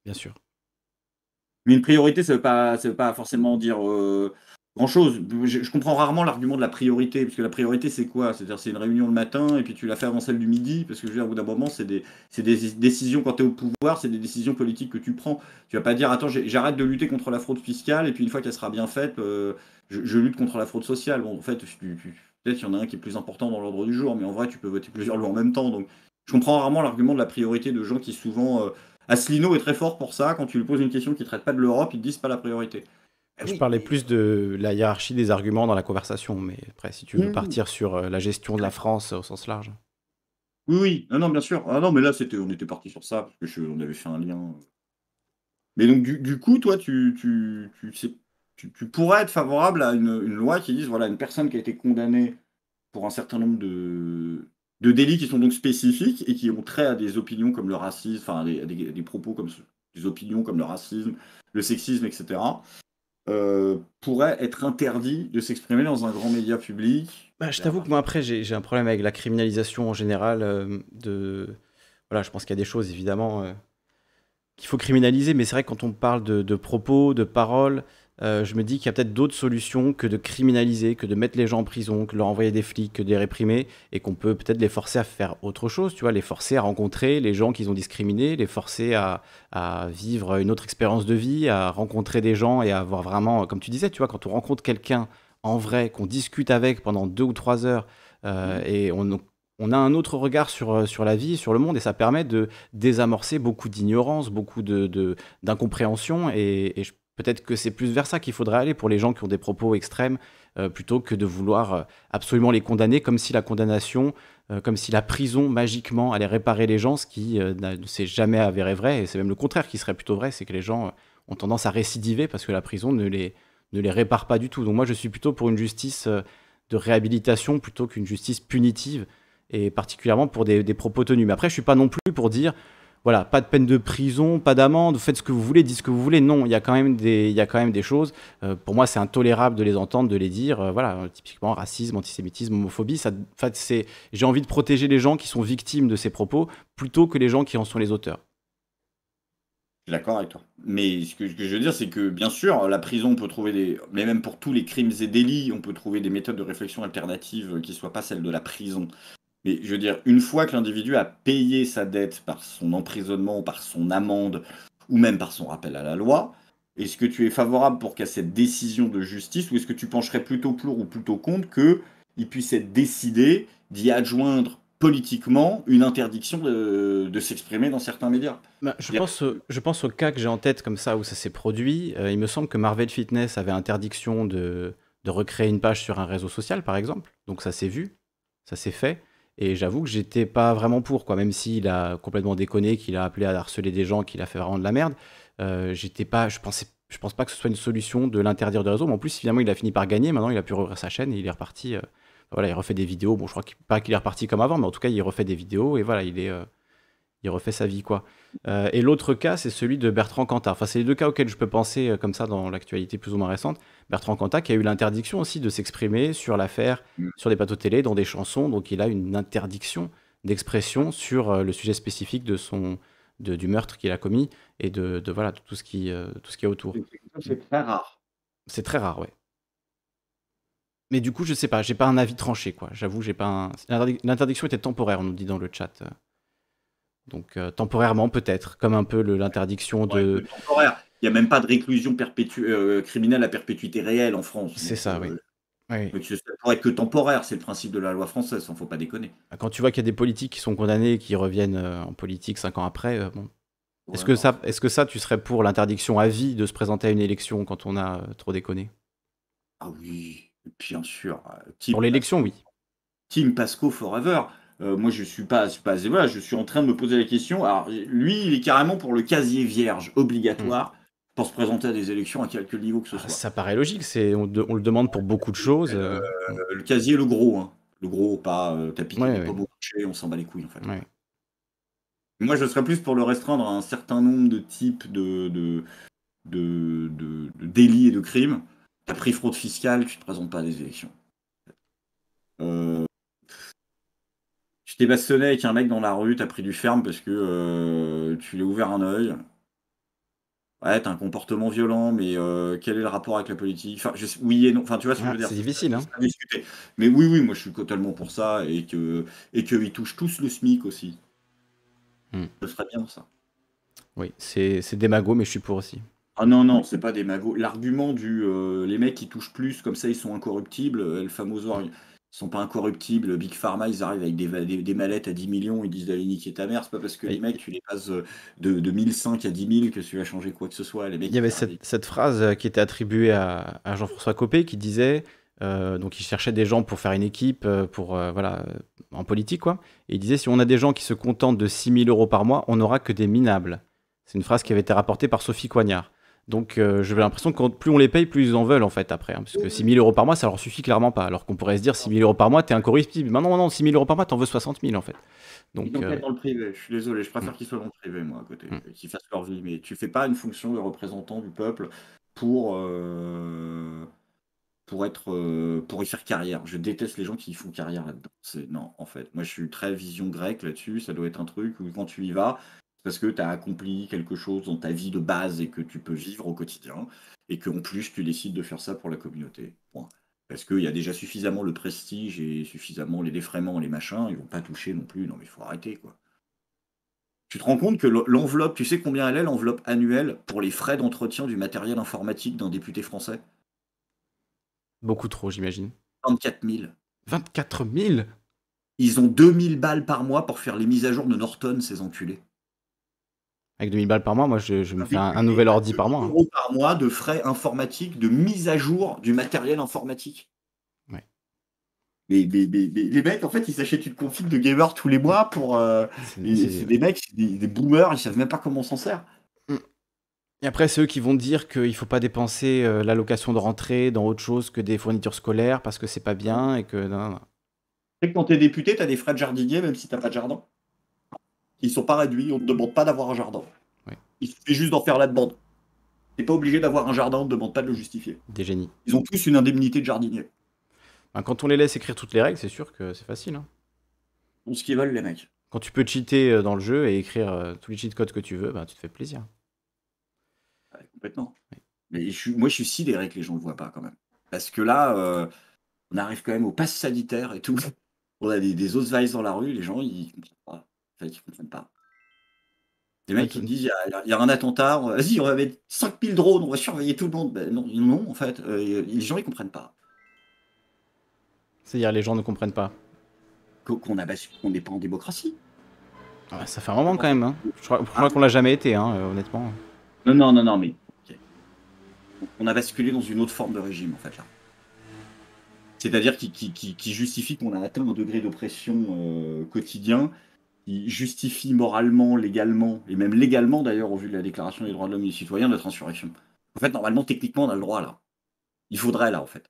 Speaker 1: bien sûr.
Speaker 2: Mais une priorité, ça veut pas forcément dire, grand-chose. Je comprends rarement l'argument de la priorité, parce que la priorité, c'est quoi? C'est-à-dire, c'est une réunion le matin et puis tu la fais avant celle du midi? Parce que je veux dire, au bout d'un moment, c'est des décisions quand tu es au pouvoir, c'est des décisions politiques que tu prends. Tu vas pas dire: «Attends, j'arrête de lutter contre la fraude fiscale et puis une fois qu'elle sera bien faite, je lutte contre la fraude sociale». Bon, en fait, peut-être qu'il y en a un qui est plus important dans l'ordre du jour, mais en vrai, tu peux voter plusieurs lois en même temps, donc je comprends rarement l'argument de la priorité de gens qui souvent, Asselineau est très fort pour ça. Quand tu lui poses une question qui ne traite pas de l'Europe, ils te disent pas la priorité. Eh
Speaker 1: Je
Speaker 2: oui,
Speaker 1: parlais
Speaker 2: mais
Speaker 1: plus de la hiérarchie des arguments dans la conversation, mais après, si tu veux
Speaker 2: oui,
Speaker 1: partir sur la gestion de la
Speaker 2: d'accord.
Speaker 1: France au sens large.
Speaker 2: Oui, oui. Non, non, bien sûr. Ah non, mais là, on était parti sur ça, parce que on avait fait un lien. Mais donc, du coup, toi, tu pourrais être favorable à une loi qui dise, voilà, une personne qui a été condamnée pour un certain nombre de délits qui sont donc spécifiques et qui ont trait à des opinions comme le racisme, enfin, à des propos comme ceux des opinions comme le racisme, le sexisme, etc., pourrait être interdit de s'exprimer dans un grand média public.
Speaker 1: Bah, je t'avoue que moi, après, j'ai un problème avec la criminalisation en général. Voilà, je pense qu'il y a des choses, évidemment, qu'il faut criminaliser, mais c'est vrai que quand on parle de propos, de paroles, je me dis qu'il y a peut-être d'autres solutions que de criminaliser, que de mettre les gens en prison, que de leur envoyer des flics, que de les réprimer, et qu'on peut peut-être les forcer à faire autre chose, tu vois, les forcer à rencontrer les gens qu'ils ont discriminés, les forcer à vivre une autre expérience de vie, à rencontrer des gens et à avoir vraiment, comme tu disais, tu vois, quand on rencontre quelqu'un en vrai, qu'on discute avec pendant 2 ou 3 heures, et on a un autre regard sur la vie, sur le monde, et ça permet de désamorcer beaucoup d'ignorance, beaucoup d'incompréhension, et peut-être que c'est plus vers ça qu'il faudrait aller pour les gens qui ont des propos extrêmes, plutôt que de vouloir absolument les condamner, comme si la condamnation, comme si la prison magiquement allait réparer les gens, ce qui ne s'est jamais avéré vrai, et c'est même le contraire qui serait plutôt vrai, c'est que les gens ont tendance à récidiver parce que la prison ne les répare pas du tout. Donc moi je suis plutôt pour une justice de réhabilitation plutôt qu'une justice punitive, et particulièrement pour des propos tenus. Mais après, je suis pas non plus pour dire, voilà, pas de peine de prison, pas d'amende, faites ce que vous voulez, dites ce que vous voulez. Non, il y a quand même des choses. Pour moi, c'est intolérable de les entendre, de les dire. Voilà, typiquement racisme, antisémitisme, homophobie. En fait, j'ai envie de protéger les gens qui sont victimes de ces propos plutôt que les gens qui en sont les auteurs.
Speaker 2: Je suis d'accord avec toi. Mais ce que je veux dire, c'est que bien sûr, la prison, on peut trouver des. Mais même pour tous les crimes et délits, on peut trouver des méthodes de réflexion alternatives qui ne soient pas celles de la prison. Mais je veux dire, une fois que l'individu a payé sa dette par son emprisonnement, par son amende, ou même par son rappel à la loi, est-ce que tu es favorable pour qu'à cette décision de justice, ou est-ce que tu pencherais plutôt pour ou plutôt contre qu'il puisse être décidé d'y adjoindre politiquement une interdiction de s'exprimer dans certains médias?
Speaker 1: Bah, je pense au cas que j'ai en tête comme ça où ça s'est produit. Il me semble que Marvel Fitness avait interdiction de recréer une page sur un réseau social, par exemple. Donc ça s'est vu, ça s'est fait. Et j'avoue que j'étais pas vraiment pour, quoi. Même s'il a complètement déconné, qu'il a appelé à harceler des gens, qu'il a fait vraiment de la merde. J'étais pas, je pense pas que ce soit une solution de l'interdire de réseau. Mais en plus, finalement, il a fini par gagner. Maintenant, il a pu rouvrir sa chaîne et il est reparti. Voilà, il refait des vidéos. Bon, je crois pas qu'il est reparti comme avant, mais en tout cas, il refait des vidéos et voilà, il refait sa vie, quoi. Et l'autre cas, c'est celui de Bertrand Cantat. Enfin, c'est les deux cas auxquels je peux penser comme ça dans l'actualité plus ou moins récente. Bertrand Cantat qui a eu l'interdiction aussi de s'exprimer sur l'affaire, sur des plateaux télé, dans des chansons. Donc, il a une interdiction d'expression sur le sujet spécifique du meurtre qu'il a commis et voilà, de tout ce qui est autour.
Speaker 2: C'est très rare.
Speaker 1: C'est très rare, ouais. Mais du coup, je sais pas, j'ai pas un avis tranché, quoi. J'avoue, j'ai pas l'interdiction était temporaire, on nous dit dans le chat. Donc temporairement peut-être, comme un peu l'interdiction de...
Speaker 2: Temporaire. Il n'y a même pas de réclusion criminelle à perpétuité réelle en France.
Speaker 1: C'est ça, oui. Oui.
Speaker 2: Donc ça pourrait être que temporaire, c'est le principe de la loi française, il ne faut pas déconner.
Speaker 1: Quand tu vois qu'il y a des politiques qui sont condamnés et qui reviennent en politique 5 ans après, bon.
Speaker 2: Ouais,
Speaker 1: Est-ce que ça, tu serais pour l'interdiction à vie de se présenter à une élection quand on a trop déconné?
Speaker 2: Ah oui, bien sûr.
Speaker 1: Pour l'élection, oui.
Speaker 2: Team Pasco Forever. Moi, je suis pas, voilà, je suis en train de me poser la question. Alors, lui, il est carrément pour le casier vierge obligatoire pour se présenter à des élections à quelque niveau que ce soit.
Speaker 1: Ça paraît logique, on le demande pour beaucoup de choses.
Speaker 2: Le casier, le gros, hein. Le gros, pas tapis, pas beau touché, on s'en bat les couilles en fait.
Speaker 1: Ouais.
Speaker 2: Moi, je serais plus pour le restreindre à un certain nombre de types de délits et de crimes. T'as pris fraude fiscale, tu te présentes pas à des élections. Tu t'es bastonné avec un mec dans la rue, t'as pris du ferme parce que tu lui as ouvert un œil. Ouais, t'as un comportement violent, mais quel est le rapport avec la politique? Enfin, oui et non. Enfin, tu vois ce que je veux dire.
Speaker 1: C'est difficile, hein.
Speaker 2: À discuter. Mais oui, moi je suis totalement pour ça et qu'ils touchent tous le SMIC aussi. Ce serait bien ça.
Speaker 1: Oui, c'est démago, mais je suis pour aussi.
Speaker 2: Ah non, c'est pas des magots. L'argument les mecs qui touchent plus, comme ça ils sont incorruptibles, le fameux ils sont pas incorruptibles, Big Pharma, ils arrivent avec des mallettes à 10 millions, ils disent d'aller niquer ta mère, c'est pas parce que les mecs, tu les passes de 1005 à 10 000 que tu vas changer quoi que ce soit. Les mecs,
Speaker 1: il y avait cette phrase qui était attribuée à Jean-François Copé qui disait, donc il cherchait des gens pour faire une équipe, voilà, en politique, quoi. Et il disait, si on a des gens qui se contentent de 6 000 € par mois, on n'aura que des minables. C'est une phrase qui avait été rapportée par Sophie Coignard. Donc j'ai l'impression que plus on les paye, plus ils en veulent en fait après, hein, parce que 6 000 euros par mois, ça leur suffit clairement pas. Alors qu'on pourrait se dire 6 000 euros par mois, t'es incorruptible. Mais non, non, 6 000 euros par mois, t'en veux 60 000 en fait.
Speaker 2: Ils
Speaker 1: Donc
Speaker 2: devraient être dans le privé. Je suis désolé, je
Speaker 1: mm,
Speaker 2: préfère qu'ils soient dans le privé, moi, à côté,
Speaker 1: mm.
Speaker 2: et qu'ils fassent leur vie. Mais tu fais pas une fonction de représentant du peuple pour, pour y faire carrière. Je déteste les gens qui font carrière là-dedans. Non, en fait. Moi, je suis très vision grecque là-dessus. Ça doit être un truc où quand tu y vas, c'est parce que tu as accompli quelque chose dans ta vie de base et que tu peux vivre au quotidien. Et qu'en plus, tu décides de faire ça pour la communauté. Point. Parce qu'il y a déjà suffisamment le prestige et suffisamment les défraiements, les machins. Ils vont pas toucher non plus. Non, mais il faut arrêter, quoi. Tu te rends compte que l'enveloppe, tu sais combien elle est, l'enveloppe annuelle pour les frais d'entretien du matériel informatique d'un député français?
Speaker 1: Beaucoup trop, j'imagine.
Speaker 2: 24 000.
Speaker 1: 24 000?
Speaker 2: Ils ont 2000 balles par mois pour faire les mises à jour de Norton, ces enculés.
Speaker 1: Avec 2000 balles par mois, moi je me fais
Speaker 2: Avec
Speaker 1: un nouvel ordi
Speaker 2: 2000
Speaker 1: par mois, hein.
Speaker 2: euros par mois de frais informatiques, de mise à jour du matériel informatique.
Speaker 1: Ouais.
Speaker 2: Mais les mecs, en fait, ils s'achètent une config de gamer tous les mois pour. C'est des mecs, des boomers, ils savent même pas comment on s'en sert.
Speaker 1: Mm. Et après, c'est eux qui vont dire qu'il faut pas dépenser l'allocation de rentrée dans autre chose que des fournitures scolaires parce que c'est pas bien et que. Non, non.
Speaker 2: Tu sais que quand t'es député, t'as des frais de jardinier, même si t'as pas de jardin. Ils sont pas réduits, on te demande pas d'avoir un jardin.
Speaker 1: Ouais.
Speaker 2: Il suffit juste d'en faire la demande. T'es pas obligé d'avoir un jardin, on te demande pas de le justifier.
Speaker 1: Des génies.
Speaker 2: Ils ont tous une indemnité de jardinier.
Speaker 1: Ben, quand on les laisse écrire toutes les règles, c'est sûr que c'est facile, hein.
Speaker 2: Ils font ce qu'ils veulent, les mecs.
Speaker 1: Quand tu peux cheater dans le jeu et écrire tous les cheat codes que tu veux, ben, tu te fais plaisir.
Speaker 2: Ouais, complètement.
Speaker 1: Ouais.
Speaker 2: Mais moi, je suis sidéré que les gens le voient pas quand même. Parce que là, on arrive quand même au pass sanitaire et tout. On a des Ausweis dans la rue, les gens, ils comprennent pas. En fait, ils comprennent pas. Les mecs, ils te disent, il y a un attentat, vas-y, on va mettre 5000 drones, on va surveiller tout le monde. Ben non, non, en fait, les gens, ils comprennent pas.
Speaker 1: C'est-à-dire les gens ne comprennent pas.
Speaker 2: Qu'on n'est pas en démocratie.
Speaker 1: Ah bah, ça fait un moment quand même, hein. Je crois qu'on l'a jamais été, hein, honnêtement.
Speaker 2: Non, non, non, non, mais ok. On a basculé dans une autre forme de régime, en fait, là. C'est-à-dire qui justifie qu'on a atteint un degré d'oppression quotidien, qui justifie moralement, légalement, et même légalement d'ailleurs, au vu de la Déclaration des droits de l'homme et du citoyen, notre insurrection. En fait, normalement, techniquement, on a le droit, là. Il faudrait, là, en fait.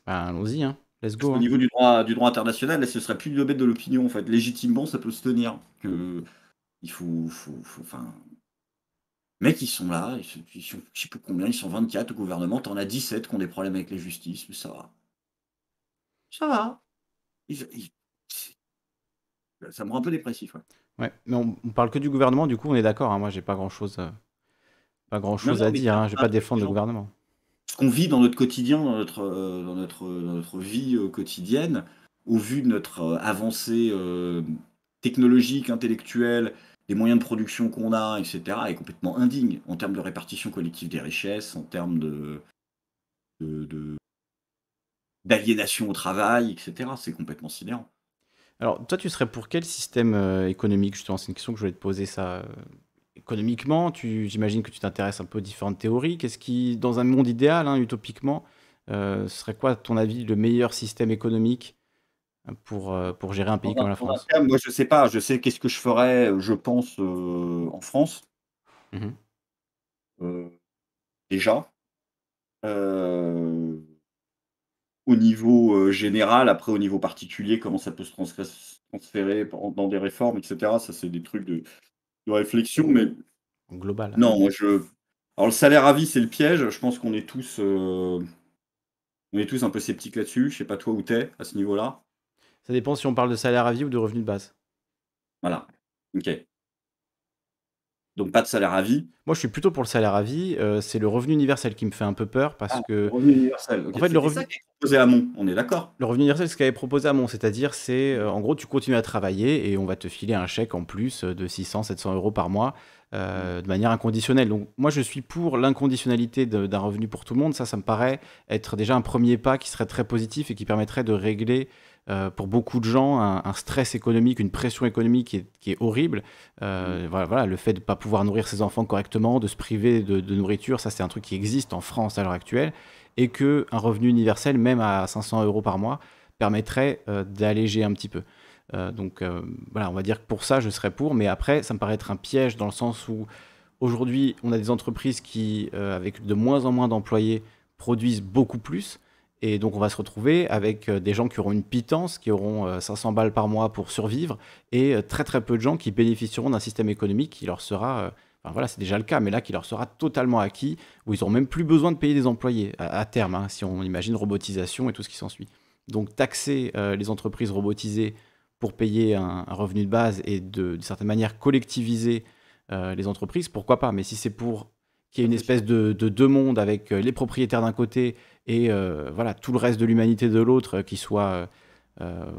Speaker 1: Bah, allons-y, hein. Let's go.
Speaker 2: Au
Speaker 1: Hein.
Speaker 2: niveau du droit international, là, ce serait plus du domaine de l'opinion, en fait. Légitimement, ça peut se tenir. Il faut enfin... Mec, ils sont là, ils sont, je sais plus combien, ils sont 24 au gouvernement, t'en as 17 qui ont des problèmes avec la justice, mais ça va. Ça va. Ça me rend un peu dépressif, ouais.
Speaker 1: Ouais, mais on parle que du gouvernement, du coup, on est d'accord, hein. Moi, j'ai pas grand-chose
Speaker 2: Non,
Speaker 1: à
Speaker 2: mais
Speaker 1: dire, hein. Je vais pas défendre le
Speaker 2: gens,
Speaker 1: gouvernement.
Speaker 2: ce qu'on vit dans notre quotidien, dans notre vie quotidienne, au vu de notre avancée technologique, intellectuelle, des moyens de production qu'on a, etc., est complètement indigne en termes de répartition collective des richesses, en termes de- d'aliénation au travail, etc. C'est complètement sidérant.
Speaker 1: Alors, toi, tu serais pour quel système économique, justement? C'est une question que je voulais te poser, ça. Économiquement, j'imagine que tu t'intéresses un peu aux différentes théories. Qu'est-ce qui, dans un monde idéal, hein, utopiquement, ce serait quoi, à ton avis, le meilleur système économique pour gérer un pays comme la
Speaker 2: Dans un
Speaker 1: France?
Speaker 2: terme, moi, je sais pas, je sais qu'est-ce que je ferais, je pense, en France,
Speaker 1: Mhm.
Speaker 2: euh, déjà. Euh, Au niveau général, après au niveau particulier, comment ça peut se transférer dans des réformes, etc. Ça, c'est des trucs de réflexion. Mais
Speaker 1: En global.
Speaker 2: non, Alors, le salaire à vie, c'est le piège. Je pense qu'on est tous un peu sceptiques là-dessus. Je sais pas toi où t'es à ce niveau-là.
Speaker 1: Ça dépend si on parle de salaire à vie ou de revenu de base.
Speaker 2: Voilà. Ok. Donc, pas de salaire à vie.
Speaker 1: Moi, je suis plutôt pour le salaire à vie. C'est le revenu universel qui me fait un peu peur parce
Speaker 2: Ah,
Speaker 1: que,
Speaker 2: revenu universel. Ok.
Speaker 1: en fait,
Speaker 2: C'était ça qui est proposé à Hamon. On est d'accord.
Speaker 1: le revenu universel, c'est ce qu'avait proposé Hamon, c'est-à-dire, en gros, tu continues à travailler et on va te filer un chèque en plus de 600, 700 euros par mois de manière inconditionnelle. Donc, moi, je suis pour l'inconditionnalité d'un revenu pour tout le monde. Ça me paraît être déjà un premier pas qui serait très positif et qui permettrait de régler pour beaucoup de gens un stress économique, une pression économique qui est horrible. Voilà, le fait de ne pas pouvoir nourrir ses enfants correctement, de se priver de nourriture, ça, c'est un truc qui existe en France à l'heure actuelle. Et qu'un revenu universel, même à 500 euros par mois, permettrait d'alléger un petit peu. Donc voilà, on va dire que pour ça, je serais pour, mais après, ça me paraît être un piège dans le sens où Aujourd'hui, on a des entreprises qui, avec de moins en moins d'employés, produisent beaucoup plus. Et donc, on va se retrouver avec des gens qui auront une pitance, qui auront 500 balles par mois pour survivre, et très très peu de gens qui bénéficieront d'un système économique qui leur sera, enfin voilà, c'est déjà le cas, mais là, qui leur sera totalement acquis, où ils n'auront même plus besoin de payer des employés à terme, hein, si on imagine robotisation et tout ce qui s'ensuit. Donc, taxer les entreprises robotisées pour payer un revenu de base et d'une certaine manière collectiviser les entreprises, pourquoi pas? Mais si c'est pour qu'il y ait
Speaker 2: Ça,
Speaker 1: une
Speaker 2: c'est sûr.
Speaker 1: espèce de deux mondes avec les propriétaires d'un côté et voilà, tout le reste de l'humanité de l'autre qui soit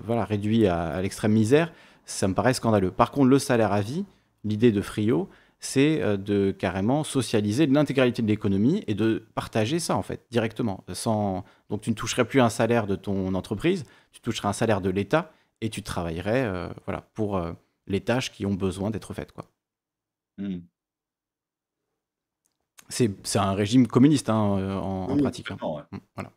Speaker 1: voilà, réduit à l'extrême misère, ça me paraît scandaleux. Par contre, le salaire à vie, l'idée de Frio, c'est de carrément socialiser l'intégralité de l'économie et de partager ça en fait directement. Sans... Donc tu ne toucherais plus un salaire de ton entreprise, tu toucherais un salaire de l'État et tu travaillerais voilà, pour les tâches qui ont besoin d'être faites, quoi.
Speaker 2: Hmm.
Speaker 1: C'est un régime communiste hein, en
Speaker 2: Oui, oui,
Speaker 1: pratique, hein.
Speaker 2: complètement, ouais.
Speaker 1: Voilà.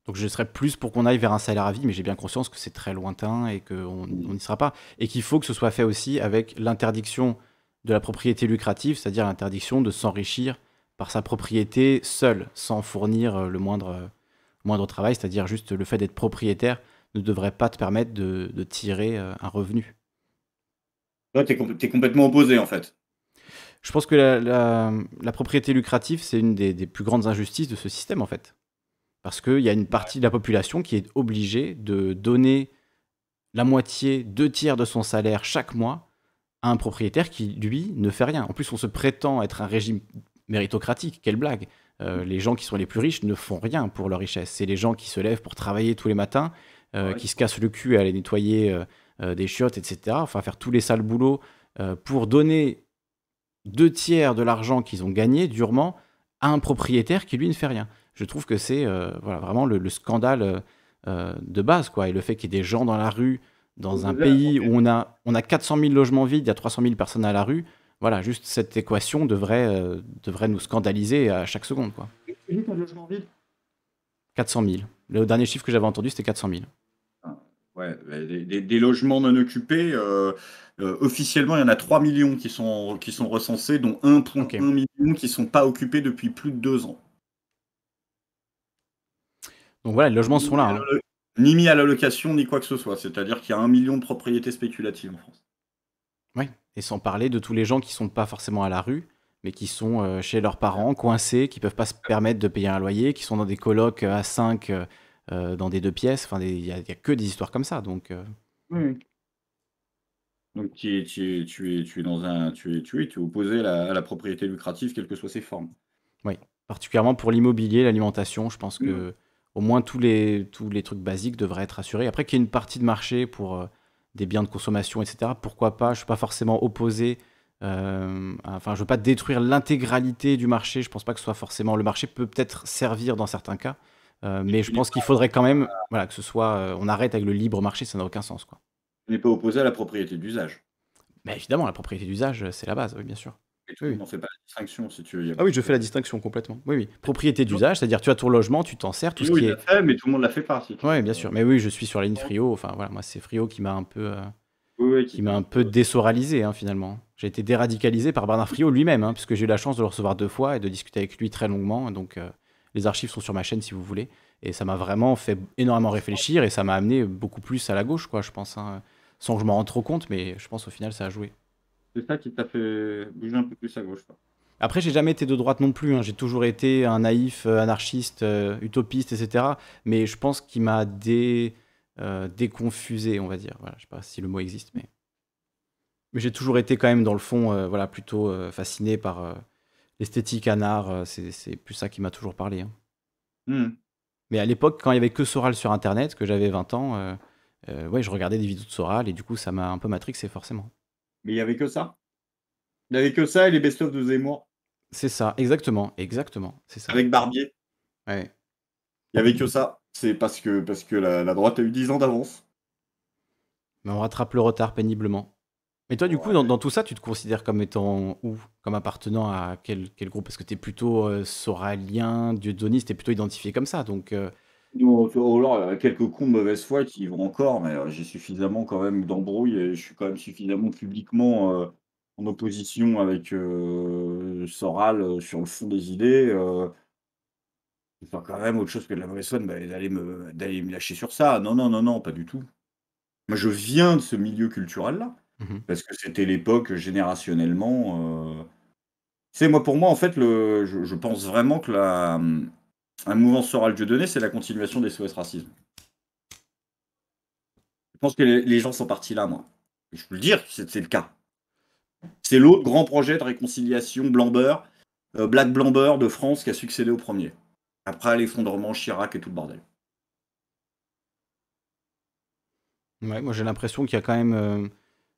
Speaker 1: Donc je serais plus pour qu'on aille vers un salaire à vie, mais j'ai bien conscience que c'est très lointain et qu'on
Speaker 2: Hmm.
Speaker 1: n'y sera pas. Et qu'il faut que ce soit fait aussi avec l'interdiction de la propriété lucrative, c'est-à-dire l'interdiction de s'enrichir par sa propriété seule, sans fournir moindre travail, c'est-à-dire juste le fait d'être propriétaire ne devrait pas te permettre de tirer un revenu.
Speaker 2: Toi, t'es complètement opposé, en fait.
Speaker 1: Je pense que la propriété lucrative, c'est une des plus grandes injustices de ce système, en fait. Parce qu'il y a une partie de la population qui est obligée de donner la moitié, deux tiers de son salaire chaque mois à un propriétaire qui, lui, ne fait rien. En plus, on se prétend être un régime méritocratique. Quelle blague! Les gens qui sont les plus riches ne font rien pour leur richesse. C'est les gens qui se lèvent pour travailler tous les matins,
Speaker 2: Ouais.
Speaker 1: qui se cassent le cul à aller nettoyer des chiottes, etc. Enfin, faire tous les sales boulots pour donner deux tiers de l'argent qu'ils ont gagné durement à un propriétaire qui, lui, ne fait rien. Je trouve que c'est voilà, vraiment le scandale de base, quoi. Et le fait qu'il y ait des gens dans la rue, dans un
Speaker 2: Opposé à la
Speaker 1: pays où
Speaker 2: propriété.
Speaker 1: on a 400 000 logements vides, il y a 300 000 personnes à la rue, voilà, juste cette équation devrait nous scandaliser à chaque seconde, quoi.
Speaker 2: Tu dis ton logement vide?
Speaker 1: 400 000. Le dernier chiffre que j'avais entendu, c'était 400 000.
Speaker 2: Ah, ouais, mais des logements non occupés, officiellement, il y en a 3 millions qui sont recensés, dont
Speaker 1: Ok.
Speaker 2: 1,1 million qui sont pas occupés depuis plus de 2 ans.
Speaker 1: Donc voilà, les logements
Speaker 2: Ni
Speaker 1: sont là,
Speaker 2: mis à
Speaker 1: hein.
Speaker 2: la, ni mis à la location, ni quoi que ce soit. C'est-à-dire qu'il y a 1 million de propriétés spéculatives en France.
Speaker 1: Oui. Et sans parler de tous les gens qui sont pas forcément à la rue, mais qui sont chez leurs
Speaker 2: Ouais.
Speaker 1: parents, coincés, qui peuvent pas se permettre de payer un loyer, qui sont dans des colocs à 5 dans des deux pièces. Enfin, il y a que des histoires comme ça. Donc,
Speaker 2: Oui. Donc tu es opposé à la propriété lucrative, quelles que soient ses formes.
Speaker 1: oui. Particulièrement pour l'immobilier, l'alimentation, je pense
Speaker 2: Mm.
Speaker 1: que au moins tous les trucs basiques devraient être assurés. Après qu'il y ait une partie de marché pour des biens de consommation, etc., pourquoi pas? Je suis pas forcément opposé. Enfin, je veux pas détruire l'intégralité du marché. Je pense pas que ce soit forcément. Le marché peut peut-être servir dans certains cas,
Speaker 2: Et
Speaker 1: mais je pense qu'il faudrait quand même, voilà, que ce soit. On arrête avec le libre marché, ça n'a aucun sens, quoi.
Speaker 2: tu n'es pas opposé à la propriété d'usage.
Speaker 1: Mais évidemment, la propriété d'usage, c'est la base, oui, bien sûr.
Speaker 2: Et tout
Speaker 1: Oui,
Speaker 2: le
Speaker 1: oui.
Speaker 2: monde n'en fait pas la distinction, si tu veux.
Speaker 1: Ah oui, je fais la distinction complètement. Oui, oui. Propriété
Speaker 2: Non,
Speaker 1: d'usage, c'est-à-dire tu as ton logement, tu t'en sers, tout ce
Speaker 2: Frio,
Speaker 1: qui
Speaker 2: il l'a
Speaker 1: est.
Speaker 2: fait, mais tout le monde l'a fait pas, si tu
Speaker 1: Ouais,
Speaker 2: veux.
Speaker 1: bien sûr. Mais oui, je suis sur la ligne Frio. Enfin, voilà, moi, c'est Frio
Speaker 2: Oui, oui,
Speaker 1: qui
Speaker 2: qui
Speaker 1: m'a
Speaker 2: t'a un
Speaker 1: un peu
Speaker 2: peu.
Speaker 1: désoralisé, hein, finalement. J'ai été déradicalisé par Bernard Friot lui-même, hein, puisque j'ai eu la chance de le recevoir deux fois et de discuter avec lui très longuement. Donc, les archives sont sur ma chaîne si vous voulez. Et ça m'a vraiment fait énormément réfléchir et ça m'a amené beaucoup plus à la gauche, quoi, je pense, hein. Sans que je m'en rende trop compte, mais je pense au final, ça a joué.
Speaker 2: C'est ça qui t'a fait bouger un peu plus à gauche, quoi.
Speaker 1: Après, j'ai jamais été de droite non plus, hein. J'ai toujours été un naïf, anarchiste, utopiste, etc. Mais je pense qu'il m'a déconfusé, on va dire. Voilà, je sais pas si le mot existe, mais j'ai toujours été quand même dans le fond, voilà, plutôt fasciné par l'esthétique anard. C'est plus ça qui m'a toujours parlé, hein.
Speaker 2: Hmm.
Speaker 1: Mais à l'époque, quand il y avait que Soral sur Internet, que j'avais 20 ans, ouais, je regardais des vidéos de Soral et du coup, ça m'a un peu matrixé forcément.
Speaker 2: Mais il y avait que ça. Il y avait que ça et les best-of de Zemmour
Speaker 1: C'est ça, exactement, exactement, c'est ça.
Speaker 2: avec Barbier.
Speaker 1: Ouais.
Speaker 2: Il y avait que ça. C'est parce que la droite a eu 10 ans d'avance.
Speaker 1: Mais on rattrape le retard péniblement. Mais toi, du coup,
Speaker 2: Ouais.
Speaker 1: dans tout ça, tu te considères comme étant où? Comme appartenant à quel groupe? Parce que t'es plutôt soralien, dieudoniste, t'es plutôt identifié comme ça. Donc,
Speaker 2: Non, oh là, il y a quelques cons de mauvaise foi qui y vont encore, mais j'ai suffisamment quand même d'embrouilles et je suis quand même suffisamment publiquement. en opposition avec Soral sur le fond des idées, c'est pas quand même autre chose que de la mauvaise foi d'aller me lâcher sur ça. Non, non, non, non, pas du tout. Moi, je viens de ce milieu culturel-là,
Speaker 1: Mhm.
Speaker 2: parce que c'était l'époque générationnellement. Tu sais, moi, pour moi, en fait, je pense vraiment que un mouvement Soral Dieudonné, c'est la continuation des SOS Racisme. Je pense que les gens sont partis là, moi. Et je peux le dire, c'est le cas. C'est l'autre grand projet de réconciliation blanc-beurre, black blanc-beurre de France qui a succédé au premier. Après l'effondrement Chirac et tout le bordel.
Speaker 1: Ouais, moi j'ai l'impression qu'il y a quand même,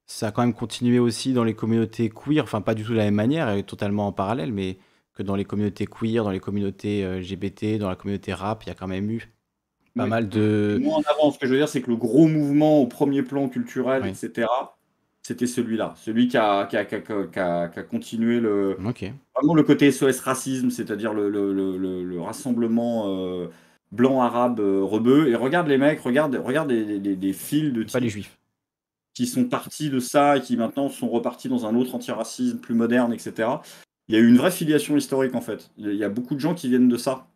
Speaker 1: ça a quand même continué aussi dans les communautés queer, enfin pas du tout de la même manière, et totalement en parallèle, mais que dans les communautés queer, dans les communautés LGBT, dans la communauté rap, il y a quand même eu pas
Speaker 2: Oui.
Speaker 1: mal de...
Speaker 2: Moins en avant, ce que je veux dire, c'est que le gros mouvement au premier plan culturel,
Speaker 1: Ouais,
Speaker 2: etc., c'était celui-là. Celui qui a continué
Speaker 1: ok.
Speaker 2: vraiment le côté SOS racisme, c'est-à-dire le rassemblement blanc-arabe rebeu. Et regarde les mecs, regarde des fils de
Speaker 1: Pas les
Speaker 2: types
Speaker 1: juifs.
Speaker 2: qui sont partis de ça et qui maintenant sont repartis dans un autre antiracisme plus moderne, etc. Il y a eu une vraie filiation historique en fait. Il y a beaucoup de gens qui viennent de ça.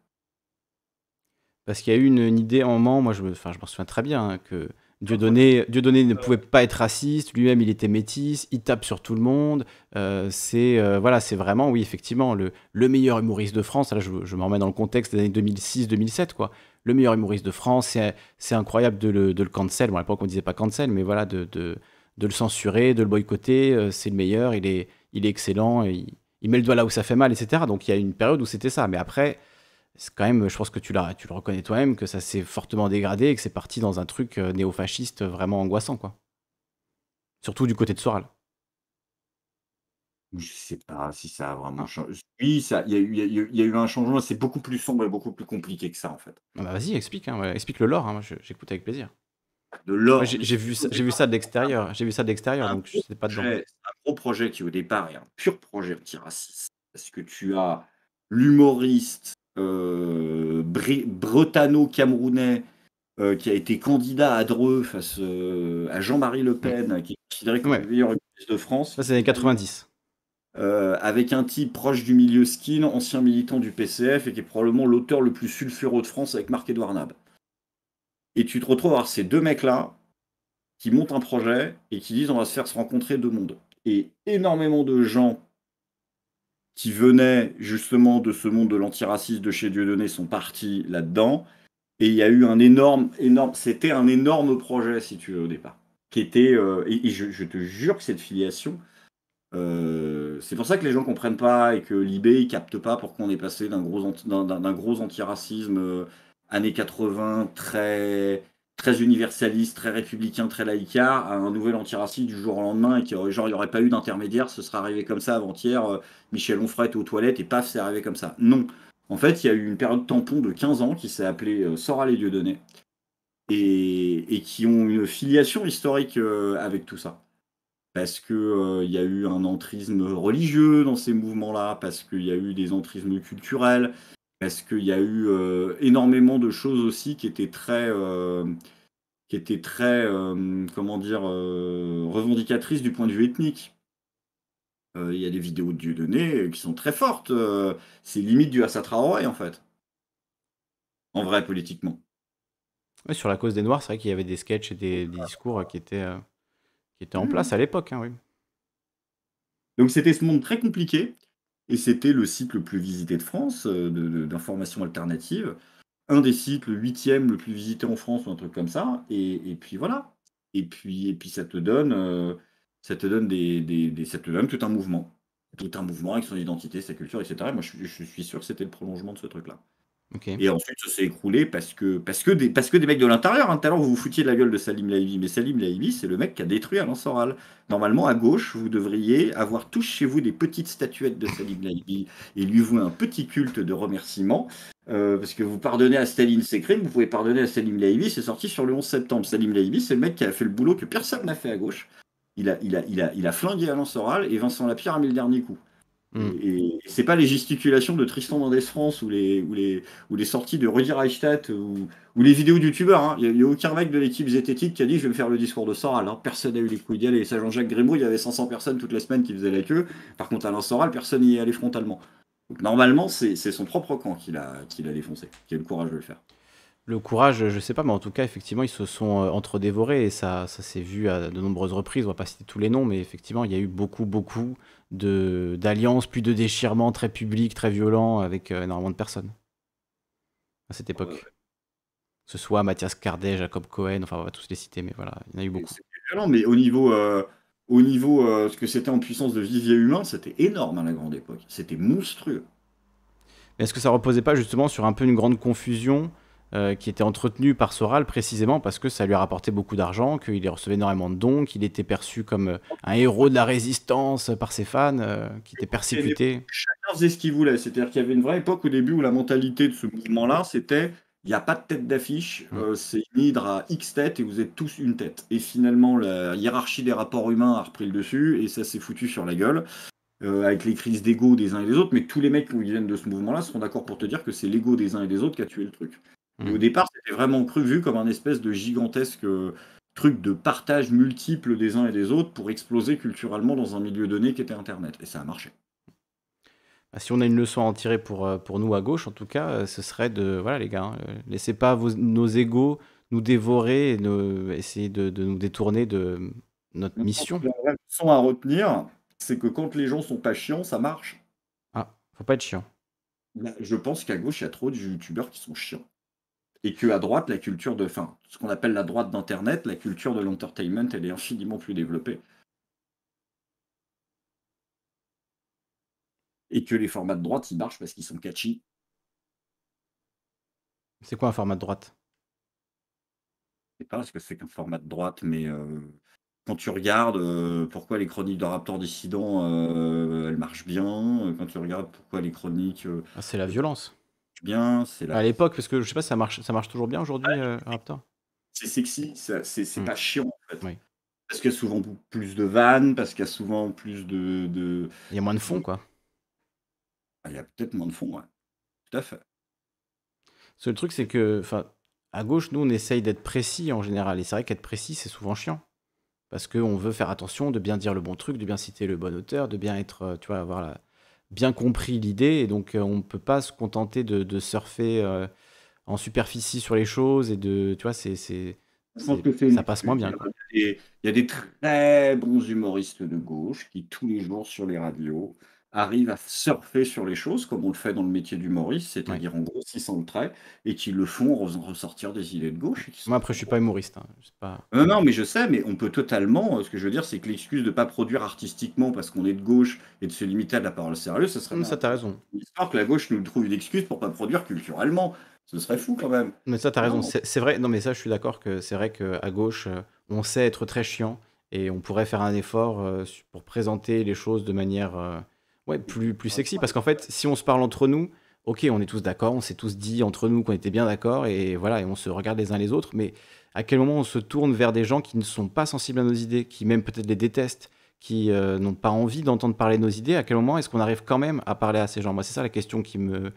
Speaker 1: Parce qu'il y a eu une idée en moment, moi enfin, je m'en souviens très bien, hein, que Dieudonné ne pouvait pas être raciste, lui-même il était métis, il tape sur tout le monde. Voilà, c'est vraiment, oui, effectivement, le meilleur humoriste de France. Là, je me remets dans le contexte des années 2006-2007, quoi. Le meilleur humoriste de France, c'est incroyable de le cancel. Bon, à l'époque, on disait pas cancel, mais voilà, de le censurer, de le boycotter. C'est le meilleur, il est excellent, il met le doigt là où ça fait mal, etc. Donc il y a une période où c'était ça. Mais après. C'est quand même, je pense que tu le reconnais toi-même, que ça s'est fortement dégradé et que c'est parti dans un truc néo-fasciste vraiment angoissant, quoi. Surtout du côté de Soral.
Speaker 2: Je sais pas si ça a vraiment
Speaker 1: Ah,
Speaker 2: changé. Oui, il y a eu un changement, c'est beaucoup plus sombre et beaucoup plus compliqué que ça en fait.
Speaker 1: ah bah vas-y, explique, hein, ouais, explique le lore, hein, moi j'écoute avec plaisir.
Speaker 2: De
Speaker 1: Moi
Speaker 2: l'or, mais si tu veux, au
Speaker 1: j'ai vu
Speaker 2: départ,
Speaker 1: ça de l'extérieur,
Speaker 2: un
Speaker 1: donc je
Speaker 2: gros
Speaker 1: sais pas dedans.
Speaker 2: un gros projet qui au départ est un pur projet antiraciste. Parce que tu as l'humoriste bretano-camerounais qui a été candidat à Dreux face à Jean-Marie Le
Speaker 1: Mm.
Speaker 2: Pen, qui est considéré comme le
Speaker 1: Ouais,
Speaker 2: meilleur humoriste de France,
Speaker 1: ça
Speaker 2: qui
Speaker 1: c'est les
Speaker 2: s'est
Speaker 1: années
Speaker 2: allié
Speaker 1: 90.
Speaker 2: avec un type proche du milieu skin, ancien militant du PCF et qui est probablement l'auteur le plus sulfureux de France avec Marc-Édouard Nab. Et tu te retrouves à avoir ces deux mecs-là qui montent un projet et qui disent on va se faire se rencontrer deux mondes. Et énormément de gens qui venaient justement de ce monde de l'antiracisme de chez Dieudonné sont partis là-dedans. Et il y a eu un c'était un énorme projet, si tu veux, au départ. Qui était, et je te jure que cette filiation, c'est pour ça que les gens comprennent pas et que l'IB ne capte pas pourquoi on est passé d'un gros antiracisme années 80 très universaliste, très républicain, très laïcard à un nouvel antiracisme du jour au lendemain et qu'il genre il n'y aurait pas eu d'intermédiaire, ce serait arrivé comme ça avant-hier, Michel Onfray était aux toilettes et paf, c'est arrivé comme ça. Non. En fait, il y a eu une période tampon de 15 ans qui s'est appelée Soral et Dieudonné et qui ont une filiation historique avec tout ça. Parce que, il y a eu un entrisme religieux dans ces mouvements-là, parce qu'il y a eu des entrismes culturels, parce qu'il y a eu énormément de choses aussi qui étaient très comment dire, revendicatrices du point de vue ethnique. Il y a des vidéos de Dieudonné qui sont très fortes. C'est limite du Assa Traoré, en fait, en vrai, politiquement.
Speaker 1: Ouais, sur la cause des Noirs, c'est vrai qu'il y avait des sketchs et des discours qui étaient en place à l'époque, hein, oui.
Speaker 2: Donc c'était ce monde très compliqué, et c'était le site le plus visité de France d'information alternative. Un des sites, le huitième le plus visité en France ou un truc comme ça. Et puis voilà. Et puis ça te donne ça te donne tout un mouvement. Tout un mouvement avec son identité, sa culture, etc. Et moi, je suis sûr que c'était le prolongement de ce truc-là.
Speaker 1: Ok.
Speaker 2: Et ensuite, ça s'est écroulé parce que des mecs de l'intérieur, hein. Tout à l'heure, vous vous foutiez de la gueule de Salim Laïvi, mais Salim Laïvi, c'est le mec qui a détruit Alain Soral. Normalement, à gauche, vous devriez avoir tous chez vous des petites statuettes de Salim Laïvi et lui vouer un petit culte de remerciement. Parce que vous pardonnez à Staline ses crimes, vous pouvez pardonner à Salim Laïvi, c'est sorti sur le 11 septembre. Salim Laïvi, c'est le mec qui a fait le boulot que personne n'a fait à gauche. Il a flingué Alain Soral et Vincent Lapierre a mis le dernier coup.
Speaker 1: Hmm.
Speaker 2: Et c'est pas les gesticulations de Tristan Mendès France ou les sorties de Rudi Reichstadt ou les vidéos de youtubeurs. Hein. Il n'y a aucun mec de l'équipe zététique qui a dit je vais me faire le discours de Soral. Hein. Personne n'a eu les couilles d'y aller. Ça, Jean-Jacques Grimaud, il y avait 500 personnes toutes les semaines qui faisaient la queue. Par contre, Alain Soral, personne n'y est allé frontalement. Donc normalement, c'est son propre camp qu'il a défoncé, qui a eu le courage de le faire.
Speaker 1: Le courage, je sais pas, mais en tout cas, effectivement, ils se sont entre-dévorés et ça s'est vu à de nombreuses reprises. On va pas citer tous les noms, mais effectivement, il y a eu beaucoup d'alliances, puis de déchirements très publics, très violents avec énormément de personnes à cette
Speaker 2: Ouais, ouais.
Speaker 1: époque. Que ce soit Mathias Cardet, Jacob Cohen, enfin, on va tous les citer, mais voilà, il y en a eu beaucoup.
Speaker 2: C'était violent, mais au niveau ce que c'était en puissance de vivier humain, c'était énorme à la grande époque. C'était monstrueux.
Speaker 1: Mais est-ce que ça reposait pas justement sur un peu une grande confusion qui était entretenue par Soral précisément parce que ça lui a rapporté beaucoup d'argent, qu'il recevait énormément de dons, qu'il était perçu comme un héros de la résistance par ses fans, qui était
Speaker 2: C'est une époque
Speaker 1: persécuté.
Speaker 2: où chacun faisait ce qu'il voulait. C'est-à-dire qu'il y avait une vraie époque au début où la mentalité de ce mouvement-là, c'était il n'y a pas de tête d'affiche,
Speaker 1: Mm.
Speaker 2: c'est une hydre à X têtes et vous êtes tous une tête. Et finalement, la hiérarchie des rapports humains a repris le dessus et ça s'est foutu sur la gueule, avec les crises d'ego des uns et des autres. Mais tous les mecs qui viennent de ce mouvement-là seront d'accord pour te dire que c'est l'ego des uns et des autres qui a tué le truc. Et au
Speaker 1: Mm.
Speaker 2: départ, c'était vraiment vu comme un espèce de gigantesque truc de partage multiple des uns et des autres pour exploser culturellement dans un milieu donné qui était Internet. Et ça a marché.
Speaker 1: Bah, si on a une leçon à en tirer pour nous à gauche, en tout cas, ce serait de, voilà les gars, hein, laissez pas nos égos nous dévorer et essayer de nous détourner de notre
Speaker 2: Je pense
Speaker 1: mission.
Speaker 2: que la vraie leçon à retenir, c'est que quand les gens sont pas chiants, ça marche.
Speaker 1: Ah, faut pas être chiant.
Speaker 2: Là, je pense qu'à gauche, il y a trop de youtubeurs qui sont chiants. Et qu'à droite, la culture de, enfin, ce qu'on appelle la droite d'Internet, la culture de l'entertainment, elle est infiniment plus développée. Et que les formats de droite, ils marchent parce qu'ils sont catchy.
Speaker 1: C'est quoi un format de droite?
Speaker 2: Je sais pas ce que c'est qu'un format de droite, mais quand tu regardes pourquoi les chroniques de Raptor Dissident, elles marchent bien, quand tu regardes pourquoi les chroniques
Speaker 1: Ah, c'est la violence.
Speaker 2: marchent bien, c'est
Speaker 1: À
Speaker 2: la...
Speaker 1: l'époque, parce que je sais pas, ça marche toujours bien aujourd'hui, Raptor?
Speaker 2: C'est sexy, c'est
Speaker 1: Hmm.
Speaker 2: pas chiant en fait.
Speaker 1: Oui.
Speaker 2: Parce qu'il y a souvent plus de vannes, parce qu'il y a souvent plus
Speaker 1: Il y a moins de fond, quoi.
Speaker 2: Ah, il y a peut-être moins de fond, ouais. Tout à fait.
Speaker 1: Parce que le truc, c'est que, enfin, à gauche, nous, on essaye d'être précis en général. Et c'est vrai qu'être précis, c'est souvent chiant. Parce qu'on veut faire attention de bien dire le bon truc, de bien citer le bon auteur, de bien être, tu vois, bien compris l'idée. Et donc, on ne peut pas se contenter de surfer en superficie sur les choses et de, tu vois,
Speaker 2: Je pense que c'est une
Speaker 1: ça passe moins
Speaker 2: excuse.
Speaker 1: bien, quoi.
Speaker 2: Il y a des très bons humoristes de gauche qui, tous les jours sur les radios, arrivent à surfer sur les choses, comme on le fait dans le métier d'humoriste,
Speaker 1: Ouais.
Speaker 2: c'est-à-dire en grossissant le trait, et qui le font en faisant ressortir des idées de gauche et qui sont
Speaker 1: Moi, après,
Speaker 2: très
Speaker 1: je suis
Speaker 2: drôles.
Speaker 1: pas humoriste, hein. Je sais pas...
Speaker 2: Non, non, mais je sais, mais on peut totalement. Ce que je veux dire, c'est que l'excuse de ne pas produire artistiquement parce qu'on est de gauche et de se limiter à de la parole sérieuse, ce serait
Speaker 1: Ça, t'as raison.
Speaker 2: une histoire que la gauche nous trouve une excuse pour pas produire culturellement. Ce serait fou quand même.
Speaker 1: Mais ça, t'as raison.
Speaker 2: Non.
Speaker 1: C'est vrai. Non, mais ça, je suis d'accord que c'est vrai qu'à gauche, on sait être très chiant et on pourrait faire un effort pour présenter les choses de manière ouais, plus sexy. Parce qu'en fait, si on se parle entre nous, ok, on est tous d'accord, on s'est tous dit entre nous qu'on était bien d'accord et voilà, et on se regarde les uns les autres. Mais à quel moment on se tourne vers des gens qui ne sont pas sensibles à nos idées, qui même peut-être les détestent, qui n'ont pas envie d'entendre parler de nos idées, à quel moment est-ce qu'on arrive quand même à parler à ces gens? Moi, c'est ça la question qui me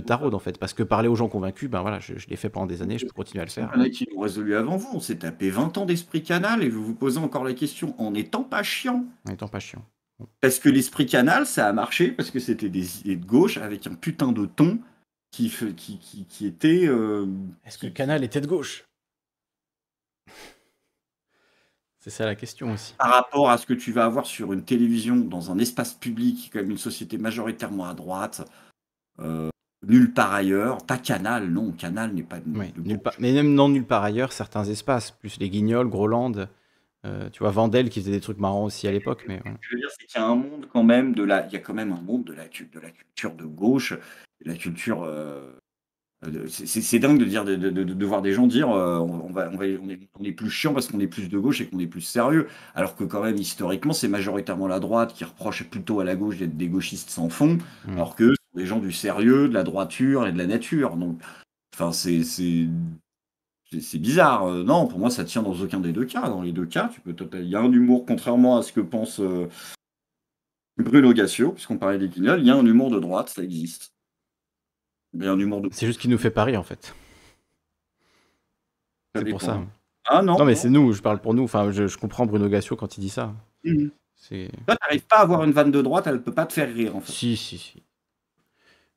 Speaker 1: taraude en fait. Parce que parler aux gens convaincus, ben voilà, je l'ai fait pendant des années, je peux continuer à le
Speaker 2: Il y
Speaker 1: faire.
Speaker 2: en a qui l'ont résolu avant vous. On s'est tapé 20 ans d'esprit canal et vous vous posez encore la question en n'étant pas chiant.
Speaker 1: En étant pas chiant. Bon.
Speaker 2: Parce que l'esprit canal, ça a marché parce que c'était des idées de gauche avec un putain de ton qui était.
Speaker 1: Est-ce que le canal était de gauche? C'est ça la question aussi.
Speaker 2: Par rapport à ce que tu vas avoir sur une télévision dans un espace public, comme une société majoritairement à droite, nulle part ailleurs, pas Canal, non, Canal n'est pas
Speaker 1: Oui,
Speaker 2: de
Speaker 1: nulle part.
Speaker 2: gauche.
Speaker 1: Mais même non nulle part ailleurs, certains espaces, plus les Guignols, Groland, tu vois, Vandel qui faisait des trucs marrants aussi à l'époque, mais voilà.
Speaker 2: Ce que je veux dire, c'est qu'il y a un monde quand même il y a quand même un monde de la culture de gauche, de la culture. C'est dingue de dire de voir des gens dire on est plus chiant parce qu'on est plus de gauche et qu'on est plus sérieux. Alors que quand même historiquement c'est majoritairement la droite qui reproche plutôt à la gauche d'être des gauchistes sans fond,
Speaker 1: Hmm.
Speaker 2: alors que ce sont des gens du sérieux, de la droiture et de la nature. Donc, enfin c'est bizarre. Non, pour moi ça tient dans aucun des deux cas. Dans les deux cas, il y a un humour contrairement à ce que pense Bruno Gassio, puisqu'on parlait des Guignols, il y a un humour de droite, ça existe. Il y a un humour de
Speaker 1: C'est juste qu'il nous fait pari en fait.
Speaker 2: ça
Speaker 1: C'est pour ça.
Speaker 2: dépend. Ah
Speaker 1: Non,
Speaker 2: non,
Speaker 1: mais
Speaker 2: non.
Speaker 1: c'est nous, je parle pour nous. Enfin, je comprends Bruno Gassio quand il dit ça.
Speaker 2: Mhm.
Speaker 1: C'est.
Speaker 2: Toi, t'arrives pas à avoir une vanne de droite, elle peut pas te faire rire, en fait.
Speaker 1: Si, si, si.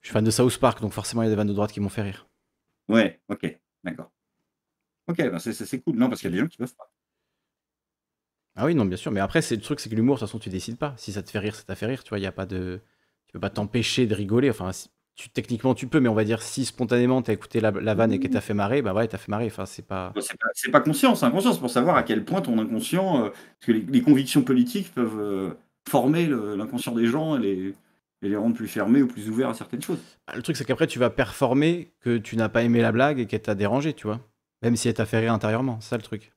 Speaker 1: Je suis fan de South Park, donc forcément, il y a des vannes de droite qui m'ont fait rire.
Speaker 2: Ouais, ok, d'accord. Ok, ben c'est cool. Non, parce qu'il y a des gens qui peuvent pas.
Speaker 1: Ah oui, non, bien sûr. Mais après, c'est le truc, c'est que l'humour, de toute façon, tu décides pas. Si ça te fait rire, ça t'a fait rire. Tu vois, il y a pas de. Tu peux pas t'empêcher de rigoler. Enfin, techniquement, tu peux, mais on va dire si spontanément t'as écouté la vanne et qu'elle t'a fait marrer, bah ouais, t'as fait marrer. Enfin, c'est pas.
Speaker 2: Bon, c'est pas conscient, c'est inconscient, c'est pour savoir à quel point ton inconscient, parce que les convictions politiques peuvent former l'inconscient des gens et les rendre plus fermés ou plus ouverts à certaines choses.
Speaker 1: Le truc, c'est qu'après, tu vas performer que tu n'as pas aimé la blague et qu'elle t'a dérangé, tu vois. Même si elle t'a fait rire intérieurement. C'est ça le truc.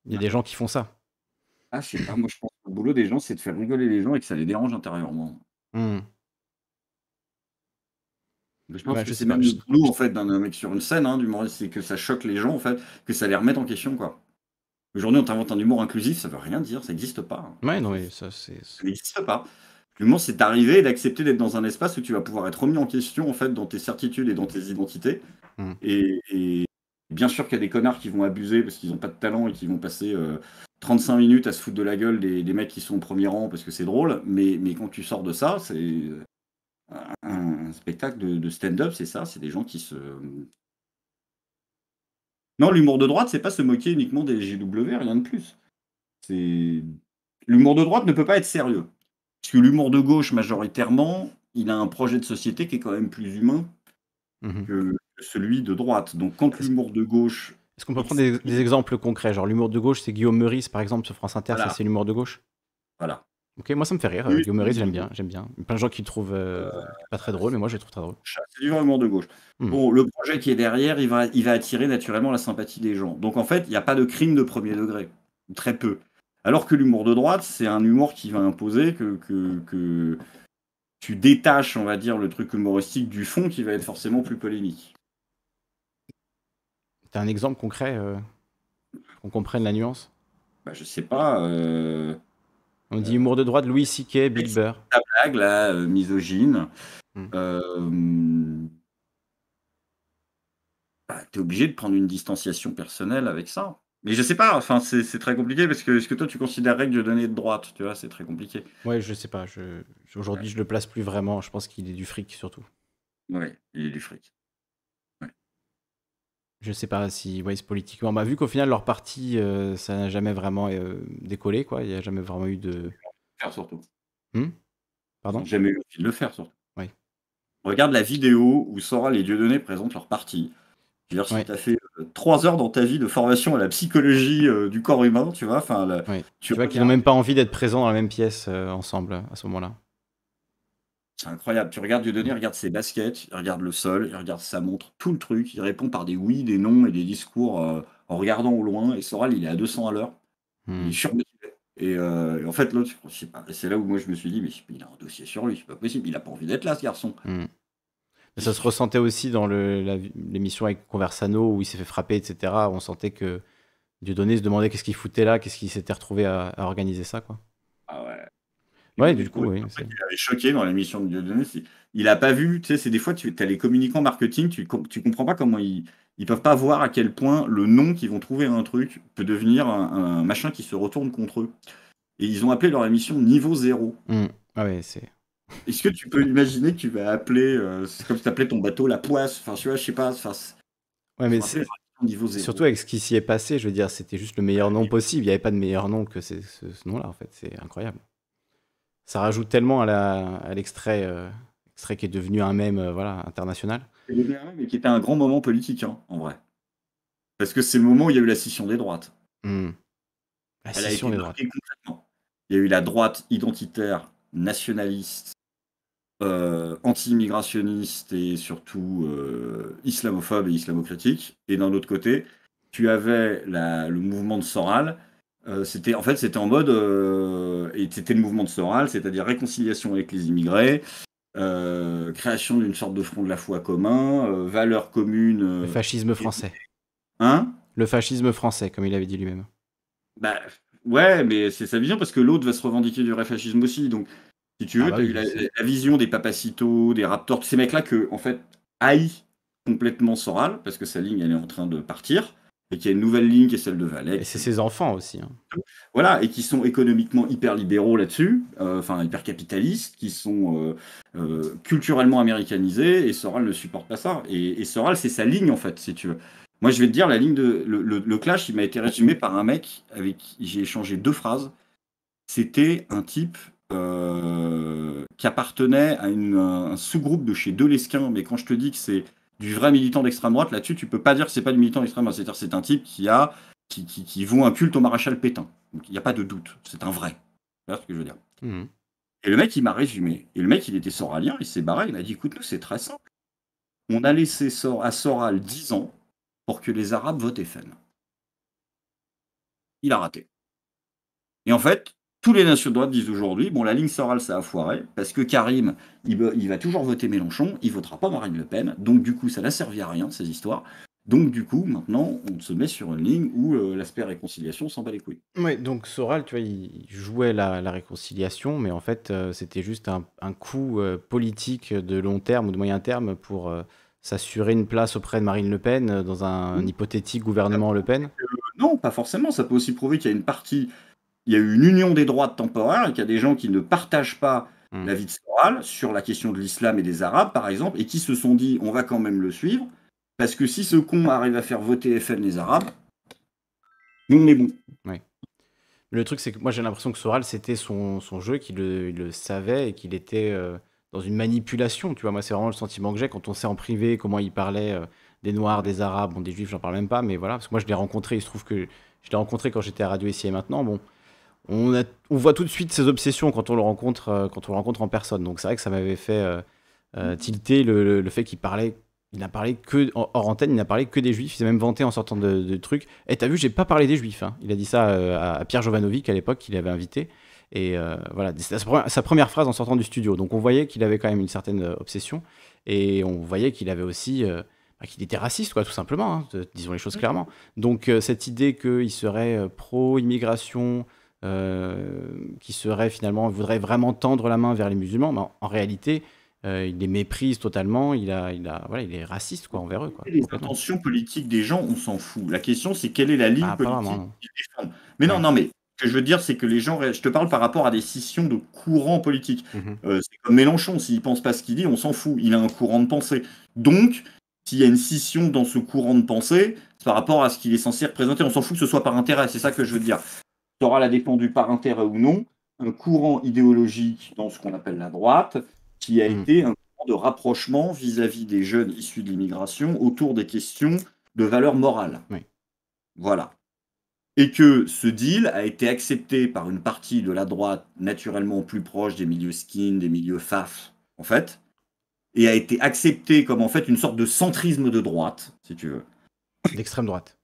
Speaker 1: Il y a des gens qui font ça.
Speaker 2: Ah, je sais pas, moi je pense que le boulot des gens, c'est de faire rigoler les gens et que ça les dérange intérieurement.
Speaker 1: Hmm.
Speaker 2: Je pense
Speaker 1: Ouais,
Speaker 2: que
Speaker 1: je
Speaker 2: c'est
Speaker 1: sais pas.
Speaker 2: même le boulot en fait d'un mec sur une scène, hein, d'humoriste, c'est que ça choque les gens en fait, que ça les remette en question quoi. Aujourd'hui, on t'invente un humour inclusif, ça veut rien dire, ça n'existe pas, hein.
Speaker 1: Ouais, non,
Speaker 2: Ça
Speaker 1: mais ça, c'est.
Speaker 2: n'existe pas. L'humour, c'est d'arriver et d'accepter d'être dans un espace où tu vas pouvoir être remis en question en fait dans tes certitudes et dans tes identités.
Speaker 1: Hmm.
Speaker 2: Et bien sûr qu'il y a des connards qui vont abuser parce qu'ils n'ont pas de talent et qui vont passer 35 minutes à se foutre de la gueule des mecs qui sont au premier rang parce que c'est drôle. Mais quand tu sors de ça, c'est un spectacle de stand-up, c'est ça, c'est des gens qui se. Non, l'humour de droite, c'est pas se moquer uniquement des GW, rien de plus. C'est L'humour de droite ne peut pas être sérieux. Parce que l'humour de gauche, majoritairement, il a un projet de société qui est quand même plus humain
Speaker 1: Mhm.
Speaker 2: que celui de droite. Donc quand
Speaker 1: Est-ce
Speaker 2: l'humour de gauche
Speaker 1: est-ce qu'on peut prendre des
Speaker 2: exprime.
Speaker 1: exemples concrets? Genre l'humour de gauche, c'est Guillaume Meurice, par exemple, sur France Inter, ça
Speaker 2: Voilà,
Speaker 1: c'est l'humour de gauche?
Speaker 2: voilà.
Speaker 1: Ok, moi ça me fait rire.
Speaker 2: Oui,
Speaker 1: Guillaume
Speaker 2: c'est
Speaker 1: Meurice,
Speaker 2: l'humour
Speaker 1: j'aime
Speaker 2: de
Speaker 1: bien,
Speaker 2: gauche.
Speaker 1: j'aime bien. Il y a plein de gens qui le trouvent pas très drôle, mais moi je le trouve très drôle.
Speaker 2: C'est du vrai humour de gauche.
Speaker 1: Hmm.
Speaker 2: Bon, le projet qui est derrière, il va attirer naturellement la sympathie des gens. Donc en fait, il n'y a pas de crime de premier degré. Très peu. Alors que l'humour de droite, c'est un humour qui va imposer que tu détaches, on va dire, le truc humoristique du fond qui va être forcément plus polémique.
Speaker 1: T'as un exemple concret qu'on comprenne la nuance?
Speaker 2: Bah, je sais pas.
Speaker 1: On dit humour de droite, Louis C.K., Bill Burr.
Speaker 2: Ta blague, là, misogyne,
Speaker 1: Hmm.
Speaker 2: bah, tu es obligé de prendre une distanciation personnelle avec ça. Mais je sais pas, enfin, c'est très compliqué parce que est-ce que toi tu considérerais que Dieudonné est de droite, tu vois, c'est très compliqué.
Speaker 1: Ouais, je sais pas.
Speaker 2: Ouais,
Speaker 1: Aujourd'hui, je le place plus vraiment. Je pense qu'il est du fric surtout.
Speaker 2: ouais, il est du fric. Ouais.
Speaker 1: Je sais pas si, ouais, c'est politiquement. Bah, vu qu'au final, leur parti, ça n'a jamais vraiment décollé, quoi. Il n'y a jamais vraiment eu de.
Speaker 2: Faire surtout.
Speaker 1: Hmm.
Speaker 2: Ils
Speaker 1: Pardon?
Speaker 2: n'ont jamais eu envie de le faire surtout.
Speaker 1: Ouais.
Speaker 2: Regarde la vidéo où Soral et Dieudonné présentent leur parti. Je veux dire, si
Speaker 1: Ouais.
Speaker 2: tu as fait 3 heures dans ta vie de formation à la psychologie du corps humain, tu vois, enfin,
Speaker 1: Ouais.
Speaker 2: tu
Speaker 1: Tu vois qu'ils n'ont
Speaker 2: regardes.
Speaker 1: même pas envie d'être présents dans la même pièce ensemble à ce moment-là.
Speaker 2: C'est incroyable. Tu regardes Dieudonné, il regarde ses baskets, il regarde le sol, il regarde sa montre, tout le truc. Il répond par des oui, des non et des discours en regardant au loin. Et Soral, il est à 200 à l'heure. Il est
Speaker 1: Hmm.
Speaker 2: surmotivé. Et en fait, l'autre, je sais pas. Et c'est là où moi je me suis dit, mais il a un dossier sur lui, c'est pas possible. Il a pas envie d'être là, ce garçon.
Speaker 1: Hmm. Mais ça se ressentait aussi dans l'émission avec Conversano où il s'est fait frapper, etc. On sentait que Dieudonné se demandait qu'est-ce qu'il foutait là, qu'est-ce qu'il s'était retrouvé à organiser ça, quoi.
Speaker 2: Ah ouais. Et
Speaker 1: Ouais,
Speaker 2: moi, j'ai
Speaker 1: du coup,
Speaker 2: trouvé
Speaker 1: oui.
Speaker 2: un truc qui m'avait choqué dans l'émission de Dieudonné, il a pas vu, tu sais, c'est des fois, tu as les communicants marketing, tu comprends pas comment ils peuvent pas voir à quel point le nom qu'ils vont trouver à un truc peut devenir un machin qui se retourne contre eux. Et ils ont appelé leur émission Niveau Zéro.
Speaker 1: Hmm. Ah ouais, c'est.
Speaker 2: Est-ce que tu peux imaginer que tu vas appeler, c'est comme si tu appelais ton bateau la poisse, enfin, tu vois, je sais pas, enfin,
Speaker 1: Ouais,
Speaker 2: ils
Speaker 1: mais
Speaker 2: ont appelé leur émission Niveau
Speaker 1: surtout
Speaker 2: Zéro.
Speaker 1: avec ce qui s'y est passé, je veux dire, c'était juste le meilleur nom possible. Il n'y avait pas de meilleur nom que ce nom-là, en fait. C'est incroyable. Ça rajoute tellement à l'extrait extrait qui est devenu un mème voilà, international.
Speaker 2: Et le dernier, mais qui était un grand moment politique, hein, en vrai. Parce que c'est le moment où il y a eu la scission des droites.
Speaker 1: Hmm. La
Speaker 2: Elle a
Speaker 1: scission
Speaker 2: été
Speaker 1: des droites.
Speaker 2: marquée concrètement. Il y a eu la droite identitaire, nationaliste, anti-immigrationniste et surtout islamophobe et islamo-critique. Et d'un autre côté, tu avais le mouvement de Soral. C'était en mode, et c'était le mouvement de Soral, c'est-à-dire réconciliation avec les immigrés, création d'une sorte de front de la foi commun, valeurs communes.
Speaker 1: Le fascisme français.
Speaker 2: Hein?
Speaker 1: Le fascisme français, comme il avait dit lui-même.
Speaker 2: Bah, Ouais, mais c'est sa vision parce que l'autre va se revendiquer du vrai fascisme aussi. Donc, si tu
Speaker 1: Ah
Speaker 2: veux,
Speaker 1: bah
Speaker 2: tu as eu
Speaker 1: oui, c'est.
Speaker 2: la vision des Papacitos, des Raptors, tous ces mecs-là que, en fait, haït complètement Soral parce que sa ligne, elle est en train de partir et qu'il y a une nouvelle ligne qui est celle de
Speaker 1: Et
Speaker 2: Valek.
Speaker 1: c'est ses enfants aussi, hein.
Speaker 2: Voilà, et qui sont économiquement hyper libéraux là-dessus, enfin hyper capitalistes, qui sont culturellement américanisés, et Soral ne supporte pas ça. Et Soral, c'est sa ligne, en fait, si tu veux. Moi, je vais te dire, la ligne de le clash, il m'a été résumé par un mec avec qui j'ai échangé 2 phrases. C'était un type qui appartenait à un sous-groupe de chez Delesquin, mais quand je te dis que c'est du vrai militant d'extrême droite, là-dessus, tu peux pas dire que c'est pas du militant d'extrême droite. C'est-à-dire c'est un type qui voue un culte au maréchal Pétain. Donc il n'y a pas de doute, c'est un vrai. Tu vois ce que je veux dire.
Speaker 1: Mhm.
Speaker 2: Et le mec, il m'a résumé. Et le mec, il était soralien, il s'est barré, il m'a dit, écoute, nous, c'est très simple. On a laissé à Soral 10 ans pour que les Arabes votent FN. Il a raté. Et en fait, tous les nations de droite disent aujourd'hui, bon, la ligne Soral, ça a foiré, parce que Karim, il va toujours voter Mélenchon, il votera pas Marine Le Pen, donc du coup, ça n'a servi à rien, ces histoires. Donc du coup, maintenant, on se met sur une ligne où l'aspect réconciliation s'en bat les couilles.
Speaker 1: Ouais, donc Soral, tu vois, il jouait la réconciliation, mais en fait, c'était juste un coup politique de long terme ou de moyen terme pour s'assurer une place auprès de Marine Le Pen dans un
Speaker 2: Hmm.
Speaker 1: hypothétique
Speaker 2: Ça
Speaker 1: gouvernement Le
Speaker 2: prouve
Speaker 1: Pen.
Speaker 2: que- Non, pas forcément, ça peut aussi prouver qu'il y a une partie, il y a eu une union des droites temporaire et qu'il y a des gens qui ne partagent pas
Speaker 1: Hmm.
Speaker 2: l'avis de Soral sur la question de l'islam et des Arabes, par exemple, et qui se sont dit, on va quand même le suivre, parce que si ce con arrive à faire voter FN les Arabes, nous, on est bon.
Speaker 1: Ouais. Mais le truc, c'est que moi, j'ai l'impression que Soral, c'était son jeu, il le savait et qu'il était dans une manipulation. Tu vois, moi, c'est vraiment le sentiment que j'ai quand on sait en privé comment il parlait des Noirs, des Arabes, bon, des Juifs, j'en parle même pas, mais voilà, parce que moi, je l'ai rencontré, il se trouve que je l'ai rencontré quand j'étais à Radio Ici et Maintenant. Bon, on voit tout de suite ses obsessions quand on le rencontre en personne. Donc, c'est vrai que ça m'avait fait tilter le fait qu'il parlait. Il n'a parlé que, hors antenne, il n'a parlé que des juifs. Il s'est même vanté en sortant de trucs. Et t'as vu, j'ai pas parlé des juifs, hein. Il a dit ça à Pierre Jovanovic à l'époque, qu'il avait invité. Et voilà, c'était sa première phrase en sortant du studio. Donc on voyait qu'il avait quand même une certaine obsession. Et on voyait qu'il avait aussi. Qu'il était raciste, quoi, tout simplement, hein, disons les choses clairement. Donc cette idée qu'il serait pro-immigration, qui serait finalement, voudrait vraiment tendre la main vers les musulmans, mais en réalité, il les méprise totalement, voilà, il est raciste quoi, envers eux, quoi,
Speaker 2: Les
Speaker 1: complètement.
Speaker 2: intentions politiques des gens, on s'en fout. La question, c'est quelle est la ligne
Speaker 1: Ah, pas vraiment,
Speaker 2: politique
Speaker 1: non.
Speaker 2: qu'ils défendent. Mais non,
Speaker 1: Ouais.
Speaker 2: non, mais ce que je veux dire, c'est que les gens, je te parle par rapport à des scissions de courants politiques.
Speaker 1: Mhm.
Speaker 2: C'est comme Mélenchon, s'il pense pas ce qu'il dit, on s'en fout. Il a un courant de pensée. Donc, s'il y a une scission dans ce courant de pensée, c'est par rapport à ce qu'il est censé représenter. On s'en fout que ce soit par intérêt. C'est ça que je veux dire. Sera la défendu par intérêt ou non, un courant idéologique dans ce qu'on appelle la droite, qui a
Speaker 1: Mhm.
Speaker 2: été un courant de rapprochement vis-à-vis des jeunes issus de l'immigration autour des questions de valeur morale.
Speaker 1: Oui.
Speaker 2: Voilà. Et que ce deal a été accepté par une partie de la droite naturellement plus proche des milieux skin, des milieux faf, en fait, et a été accepté comme en fait une sorte de centrisme de droite, si tu veux.
Speaker 1: D'extrême droite.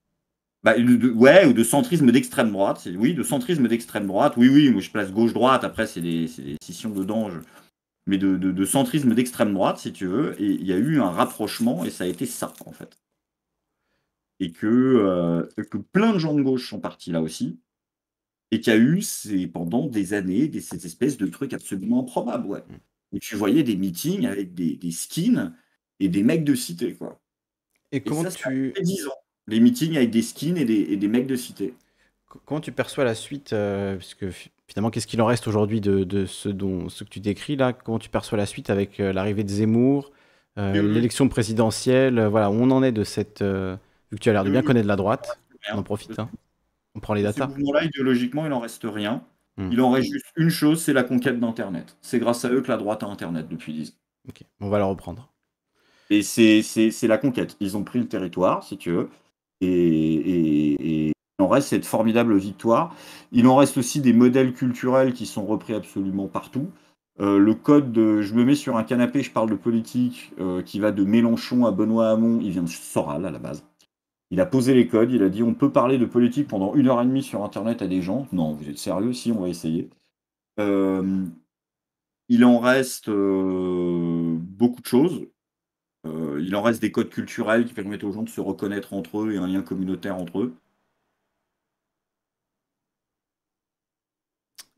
Speaker 2: Bah, ouais, ou de centrisme d'extrême droite. Oui, de centrisme d'extrême droite. Oui, oui, moi je place gauche-droite, après c'est des scissions dedans. Mais de centrisme d'extrême droite, si tu veux. Et il y a eu un rapprochement, et ça a été ça, en fait. Et que plein de gens de gauche sont partis là aussi. Et qu'il y a eu pendant des années ces espèces de trucs absolument improbables, ouais.
Speaker 1: Mhm.
Speaker 2: Où tu voyais des meetings avec des skins et des mecs de cité, quoi.
Speaker 1: Et
Speaker 2: Et
Speaker 1: comment
Speaker 2: ça
Speaker 1: tu,
Speaker 2: fait 10 ans. Les meetings avec des skins et des mecs de cité.
Speaker 1: comment tu perçois la suite, puisque finalement, qu'est-ce qu'il en reste aujourd'hui de ce que tu décris là? Comment tu perçois la suite avec l'arrivée de Zemmour,
Speaker 2: Euh,
Speaker 1: l'élection présidentielle, voilà, où on en est de cette, vu que tu as l'air de bien
Speaker 2: euh,
Speaker 1: connaître la droite, on en
Speaker 2: rien.
Speaker 1: profite, hein. On prend les
Speaker 2: De ces
Speaker 1: datas.
Speaker 2: mouvements-là, idéologiquement, il n'en reste rien.
Speaker 1: Hmm.
Speaker 2: Il en reste juste une chose, c'est la conquête d'Internet. C'est grâce à eux que la droite a Internet depuis 10 ans.
Speaker 1: Ok, on va la reprendre.
Speaker 2: Et c'est la conquête. Ils ont pris le territoire, si tu veux. Et il en reste cette formidable victoire. Il en reste aussi des modèles culturels qui sont repris absolument partout. Le code de je me mets sur un canapé, je parle de politique, qui va de Mélenchon à Benoît Hamon, il vient de Soral à la base. Il a posé les codes, il a dit on peut parler de politique pendant 1 heure et demie sur Internet à des gens. Non, vous êtes sérieux? Si, on va essayer. Euh, il en reste beaucoup de choses. Il en reste des codes culturels qui permettent aux gens de se reconnaître entre eux et un lien communautaire entre eux.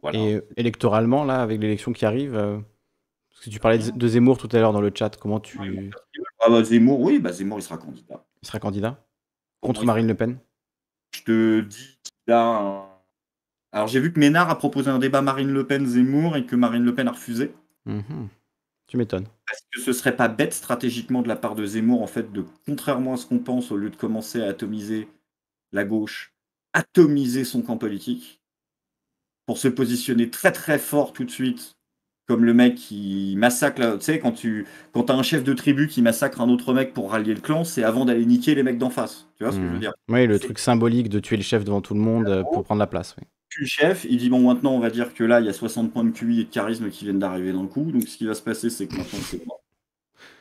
Speaker 2: Voilà.
Speaker 1: Et électoralement, là, avec l'élection qui arrive, parce que tu parlais de Zemmour tout à l'heure dans le chat, comment tu...
Speaker 2: Ah bah Zemmour, oui, bah Zemmour, il sera candidat.
Speaker 1: Il sera candidat
Speaker 2: Pour moi,
Speaker 1: contre
Speaker 2: il sera
Speaker 1: Marine Le
Speaker 2: candidat.
Speaker 1: Pen?
Speaker 2: Je te dis qu'il a un... Alors j'ai vu que Ménard a proposé un débat Marine Le Pen-Zemmour et que Marine Le Pen a refusé.
Speaker 1: Mhm. Tu m'étonnes.
Speaker 2: Est-ce que ce serait pas bête stratégiquement de la part de Zemmour, en fait, de, contrairement à ce qu'on pense, au lieu de commencer à atomiser la gauche, atomiser son camp politique, pour se positionner très très fort tout de suite, comme le mec qui massacre, tu sais, quand t'as un chef de tribu qui massacre un autre mec pour rallier le clan, c'est avant d'aller niquer les mecs d'en face. Tu vois ce que je veux dire?
Speaker 1: Oui, le
Speaker 2: C'est
Speaker 1: truc symbolique de tuer le chef devant tout le monde pour prendre la place. Oui.
Speaker 2: tue le chef, il dit bon maintenant on va dire que là il y a 60 points de QI et de charisme qui viennent d'arriver dans le coup, donc ce qui va se passer c'est que maintenant c'est moi.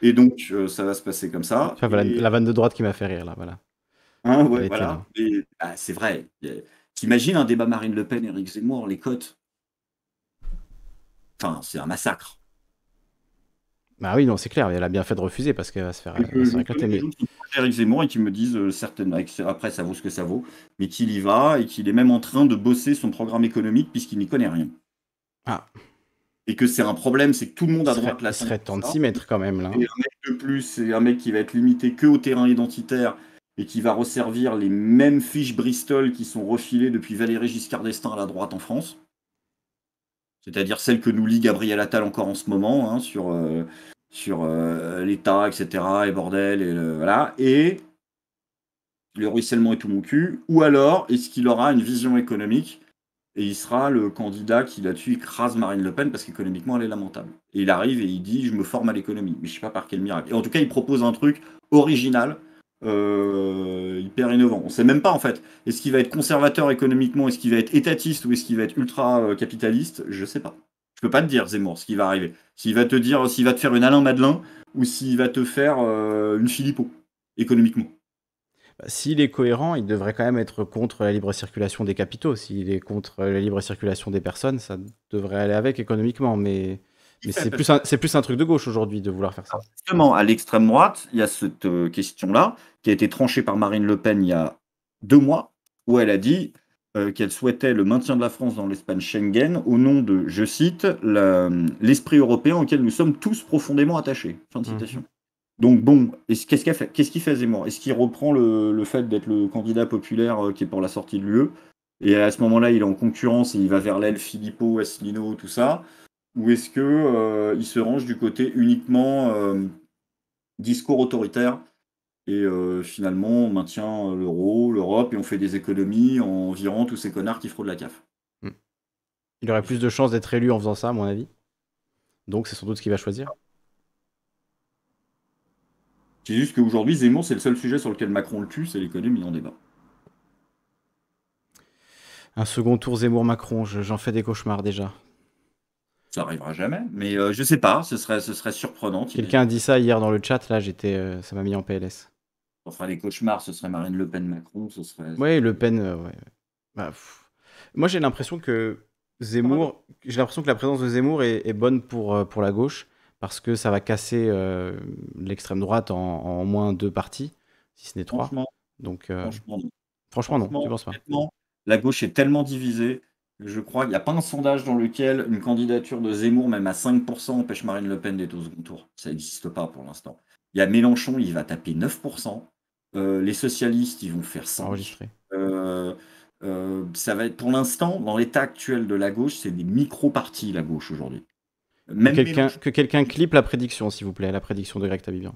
Speaker 2: Et donc ça va se passer comme ça.
Speaker 1: Enfin, voilà,
Speaker 2: Et
Speaker 1: la vanne de droite qui m'a fait rire, là, voilà.
Speaker 2: hein,
Speaker 1: Elle
Speaker 2: ouais,
Speaker 1: était
Speaker 2: voilà.
Speaker 1: là.
Speaker 2: Et bah, c'est vrai. T'imagines un débat Marine Le Pen, Éric Zemmour, les cotes. Enfin, c'est un massacre.
Speaker 1: Bah oui, non, c'est clair, elle a bien fait de refuser parce qu'elle va se faire,
Speaker 2: Et
Speaker 1: elle va se
Speaker 2: je
Speaker 1: faire éclater.
Speaker 2: connais des
Speaker 1: Mais
Speaker 2: gens qui proches d'Éric Zemmour et qui me disent certaines. Après, ça vaut ce que ça vaut, mais qu'il y va et qu'il est même en train de bosser son programme économique puisqu'il n'y connaît rien.
Speaker 1: ah,
Speaker 2: Et que c'est un problème, c'est que tout le monde à droite
Speaker 1: il
Speaker 2: l'attend
Speaker 1: serait
Speaker 2: pour
Speaker 1: temps de
Speaker 2: ça.
Speaker 1: s'y mettre quand même, là.
Speaker 2: Et un mec de plus, c'est un mec qui va être limité que au terrain identitaire et qui va resservir les mêmes fiches Bristol qui sont refilées depuis Valéry Giscard d'Estaing à la droite en France. C'est-à-dire celles que nous lit Gabriel Attal encore en ce moment, hein, sur l'État, etc., et bordel, voilà. Et le ruissellement est tout mon cul. Ou alors, est-ce qu'il aura une vision économique et il sera le candidat qui là-dessus écrase Marine Le Pen parce qu'économiquement elle est lamentable. Et il arrive et il dit je me forme à l'économie, mais je sais pas par quel miracle. Et en tout cas il propose un truc original, hyper innovant. On sait même pas en fait. Est-ce qu'il va être conservateur économiquement, est-ce qu'il va être étatiste ou est-ce qu'il va être ultra capitaliste? Je sais pas. Je peux pas te dire Zemmour ce qui va arriver. S'il va te dire, s'il va te faire une Alain Madelin ou s'il va te faire une Philippot économiquement.
Speaker 1: Bah, s'il est cohérent, il devrait quand même être contre la libre circulation des capitaux. S'il est contre la libre circulation des personnes, ça devrait aller avec économiquement. Mais c'est plus un truc de gauche aujourd'hui de vouloir faire ça.
Speaker 2: Justement, à l'extrême droite, il y a cette question-là qui a été tranchée par Marine Le Pen il y a 2 mois, où elle a dit qu'elle souhaitait le maintien de la France dans l'espace Schengen au nom de, je cite, l'esprit européen auquel nous sommes tous profondément attachés. Fin de citation. Donc bon, qu'est-ce qu'elle fait? Qu'est-ce qu'il fait Zemmour? Est-ce qu'il reprend le fait d'être le candidat populaire qui est pour la sortie de l'UE? Et à ce moment-là, il est en concurrence et il va vers l'aile Philippot, Asselineau, tout ça. Ou est-ce que il se range du côté uniquement discours autoritaire et finalement on maintient l'euro, l'Europe et on fait des économies en virant tous ces connards qui fraudent la CAF?
Speaker 1: Mm. Il aurait plus de chances d'être élu en faisant ça, à mon avis. Donc c'est sans doute ce qu'il va choisir.
Speaker 2: C'est juste qu'aujourd'hui, Zemmour, c'est le seul sujet sur lequel Macron le tue, c'est l'économie en débat.
Speaker 1: Un second tour Zemmour-Macron, j'en fais des cauchemars déjà.
Speaker 2: Ça arrivera jamais, mais je sais pas, ce serait surprenant.
Speaker 1: Quelqu'un a dit ça hier dans le chat, là, ça m'a mis en PLS.
Speaker 2: Enfin, les cauchemars, ce serait Marine Le Pen, Macron, ce serait.
Speaker 1: Ouais, Le Pen, ouais. Bah, moi, j'ai l'impression que la présence de Zemmour est bonne pour la gauche, parce que ça va casser l'extrême droite en au moins 2 partis, si ce n'est 3.
Speaker 2: Franchement,
Speaker 1: Donc,
Speaker 2: franchement,
Speaker 1: franchement, non, tu penses pas?
Speaker 2: honnêtement, la gauche est tellement divisée que je crois qu'il n'y a pas un sondage dans lequel une candidature de Zemmour, même à 5%, empêche Marine Le Pen d'être au second tour. Ça n'existe pas pour l'instant. Il y a Mélenchon, il va taper 9%. Les socialistes, ils vont faire 5%.
Speaker 1: Enregistré.
Speaker 2: Ça va être, pour l'instant, dans l'état actuel de la gauche, c'est des micro-partis, la gauche, aujourd'hui. Même
Speaker 1: Que quelqu'un clippe la prédiction, s'il vous plaît, la prédiction de Greg Tabibian.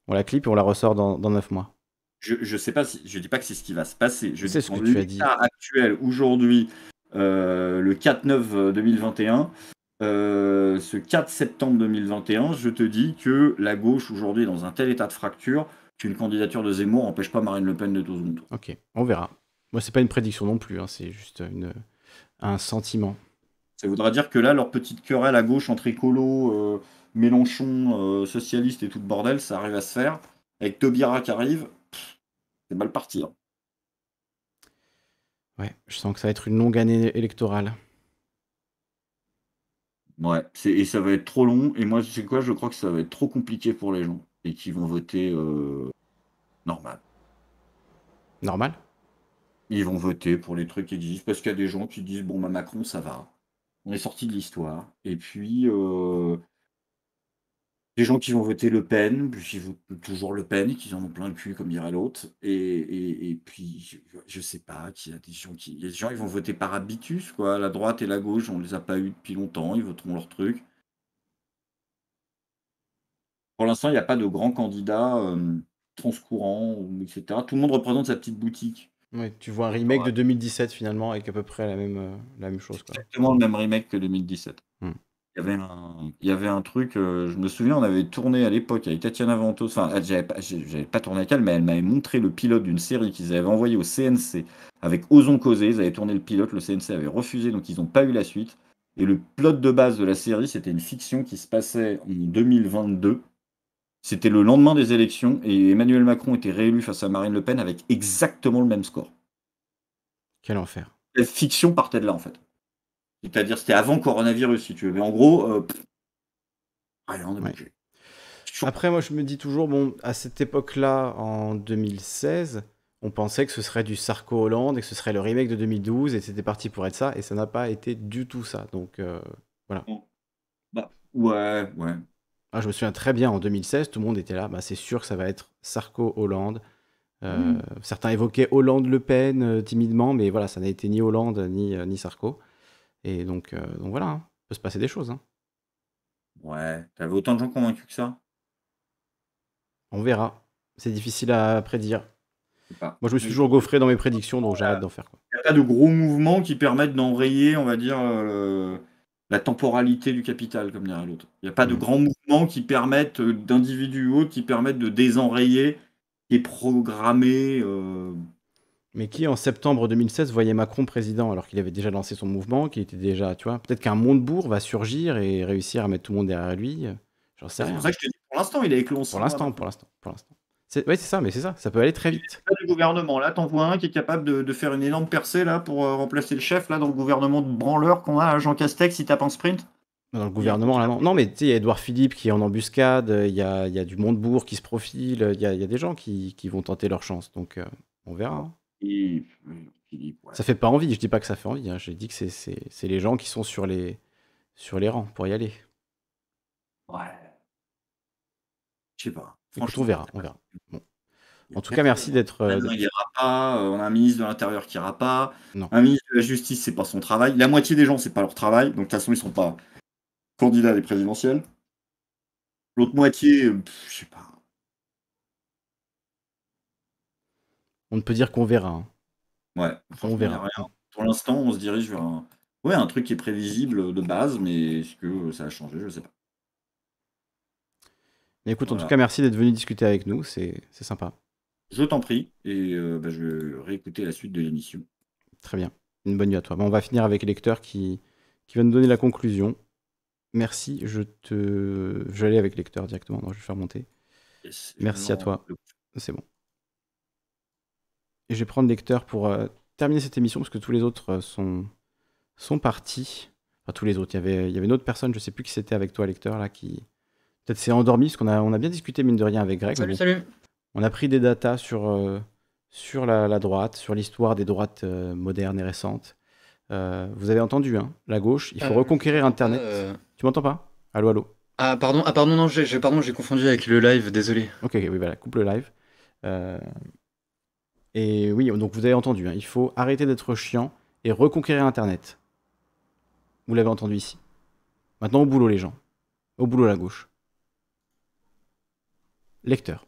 Speaker 1: On la clip et on la ressort dans 9 mois.
Speaker 2: Je sais pas je dis pas que c'est ce qui va se passer. Je
Speaker 1: sais
Speaker 2: dis
Speaker 1: ce que tu as dit.
Speaker 2: L'état actuel, aujourd'hui, le 4-9 2021, ce 4 septembre 2021, je te dis que la gauche, aujourd'hui, est dans un tel état de fracture qu'une candidature de Zemmour n'empêche pas Marine Le Pen d'être au second tour.
Speaker 1: Ok, on verra. Moi, c'est pas une prédiction non plus, hein, c'est juste un sentiment.
Speaker 2: Ça voudra dire que là, leur petite querelle à gauche entre écolo, Mélenchon, socialiste et tout le bordel, ça arrive à se faire. Avec Taubira qui arrive, c'est mal parti. Hein.
Speaker 1: Ouais, je sens que ça va être une longue année électorale.
Speaker 2: Ouais, et ça va être trop long. Et moi, c'est quoi? Je crois que ça va être trop compliqué pour les gens et qu'ils vont voter normal.
Speaker 1: Normal?
Speaker 2: Ils vont voter pour les trucs qui existent parce qu'il y a des gens qui disent bon, bah, Macron, ça va. On est sorti de l'histoire. Et puis, des gens qui vont voter Le Pen, puis qui votent toujours Le Pen, qui en ont plein le cul, comme dirait l'autre. Et puis, je sais pas, il y a des gens, ils vont voter par habitus, quoi. La droite et la gauche, on les a pas eu depuis longtemps, ils voteront leur truc. Pour l'instant, il n'y a pas de grand candidat transcourant, etc. Tout le monde représente sa petite boutique.
Speaker 1: Ouais, tu vois un remake de 2017 finalement avec à peu près la même chose, quoi.
Speaker 2: Exactement le même remake que 2017.
Speaker 1: Hmm.
Speaker 2: Il y avait un truc, je me souviens, on avait tourné à l'époque avec Tatiana Ventos, enfin, j'avais pas tourné avec elle, mais elle m'avait montré le pilote d'une série qu'ils avaient envoyé au CNC avec Osons causer. Ils avaient tourné le pilote, le CNC avait refusé, donc ils n'ont pas eu la suite. Et le plot de base de la série, c'était une fiction qui se passait en 2022. C'était le lendemain des élections et Emmanuel Macron était réélu face à Marine Le Pen avec exactement le même score.
Speaker 1: Quel enfer.
Speaker 2: La fiction partait de là, en fait. C'est-à-dire, c'était avant coronavirus, si tu veux. Mais en gros, rien n'a
Speaker 1: Ouais.
Speaker 2: bougé.
Speaker 1: Après, moi, je me dis toujours, bon, à cette époque-là, en 2016, on pensait que ce serait du Sarko-Hollande et que ce serait le remake de 2012 et c'était parti pour être ça, et ça n'a pas été du tout ça. Donc, voilà.
Speaker 2: Bah, ouais, ouais.
Speaker 1: Ah, je me souviens très bien, en 2016, tout le monde était là, bah, c'est sûr que ça va être Sarko-Hollande. Certains évoquaient Hollande-Le Pen timidement, mais voilà, ça n'a été ni Hollande ni Sarko. Et donc voilà, hein, peut se passer des choses, hein.
Speaker 2: Ouais. T'avais autant de gens convaincus que ça?
Speaker 1: On verra. C'est difficile à prédire.
Speaker 2: Je sais pas.
Speaker 1: Moi, je me suis toujours gaufré dans mes prédictions, donc j'arrête d'en faire, quoi.
Speaker 2: Il n'y a pas de gros mouvements qui permettent d'enrayer, on va dire, la temporalité du capital, comme dirait l'autre. Il n'y a pas de grands mouvements qui permettent, d'individus ou autres, qui permettent de désenrayer et programmer.
Speaker 1: Mais qui, en septembre 2016, voyait Macron président alors qu'il avait déjà lancé son mouvement, qu'il était déjà, tu vois, peut-être qu'un Montebourg va surgir et réussir à mettre tout le monde derrière lui. J'en sais
Speaker 2: C'est
Speaker 1: rien.
Speaker 2: pour ça que je te dis, pour l'instant, il est éclos en 6
Speaker 1: Pour
Speaker 2: mois.
Speaker 1: l'instant, pour l'instant, pour l'instant. Ouais, c'est ça, mais c'est ça. Ça peut aller très vite.
Speaker 2: Pas du gouvernement. Là, t'en vois un qui est capable de faire une énorme percée là pour remplacer le chef là dans le gouvernement de branleur qu'on a, Jean Castex, il tape un sprint.
Speaker 1: Dans le gouvernement, là, non. Non, mais tu sais, il y a Édouard Philippe qui est en embuscade, il y a du Montebourg qui se profile, il y a des gens qui vont tenter leur chance. Donc, on verra, hein.
Speaker 2: Et Philippe, ouais.
Speaker 1: Ça fait pas envie, je dis pas que ça fait envie, hein. Je dis que c'est les gens qui sont sur les rangs pour y aller.
Speaker 2: Ouais. Je sais pas.
Speaker 1: Écoute,
Speaker 2: Franchement,
Speaker 1: on verra, on verra. Bon. En tout cas, merci d'être.
Speaker 2: Il ira pas. On a un ministre de l'Intérieur qui ira pas.
Speaker 1: Non.
Speaker 2: Un ministre de la Justice, c'est pas son travail. La moitié des gens, c'est pas leur travail. Donc de toute façon, ils sont pas candidats à des présidentielles. L'autre moitié, je sais pas.
Speaker 1: On ne peut dire qu'on verra, hein.
Speaker 2: Ouais,
Speaker 1: On verra.
Speaker 2: rien. Pour l'instant, on se dirige vers un truc qui est prévisible de base, mais est-ce que ça a changé? Je sais pas.
Speaker 1: Mais écoute, en
Speaker 2: Voilà.
Speaker 1: tout cas, merci d'être venu discuter avec nous, c'est sympa.
Speaker 2: Je t'en prie, et je vais réécouter la suite de l'émission.
Speaker 1: Très bien. Une bonne nuit à toi. Bon, on va finir avec Lecteur qui va nous donner la conclusion. Merci, je vais aller avec Lecteur directement, non, je vais faire monter.
Speaker 2: Yes,
Speaker 1: Merci à toi. C'est bon. Et je vais prendre Lecteur pour terminer cette émission parce que tous les autres sont partis. Enfin, tous les autres. Il y avait une autre personne, je sais plus qui c'était avec toi, Lecteur, là, qui peut-être s'est endormi parce on a bien discuté, mine de rien, avec Greg.
Speaker 3: Salut,
Speaker 1: Bon,
Speaker 3: salut.
Speaker 1: on a pris des datas sur la droite, sur l'histoire des droites modernes et récentes. Vous avez entendu, hein, la gauche, il faut reconquérir Internet. Tu m'entends pas? Allô, allô?
Speaker 3: Ah pardon, non, j'ai confondu avec le live, désolé.
Speaker 1: Ok, oui, voilà, coupe le live. Et oui, donc vous avez entendu, hein, il faut arrêter d'être chiant et reconquérir Internet. Vous l'avez entendu ici. Maintenant, au boulot, les gens. Au boulot, la gauche. Lecteur.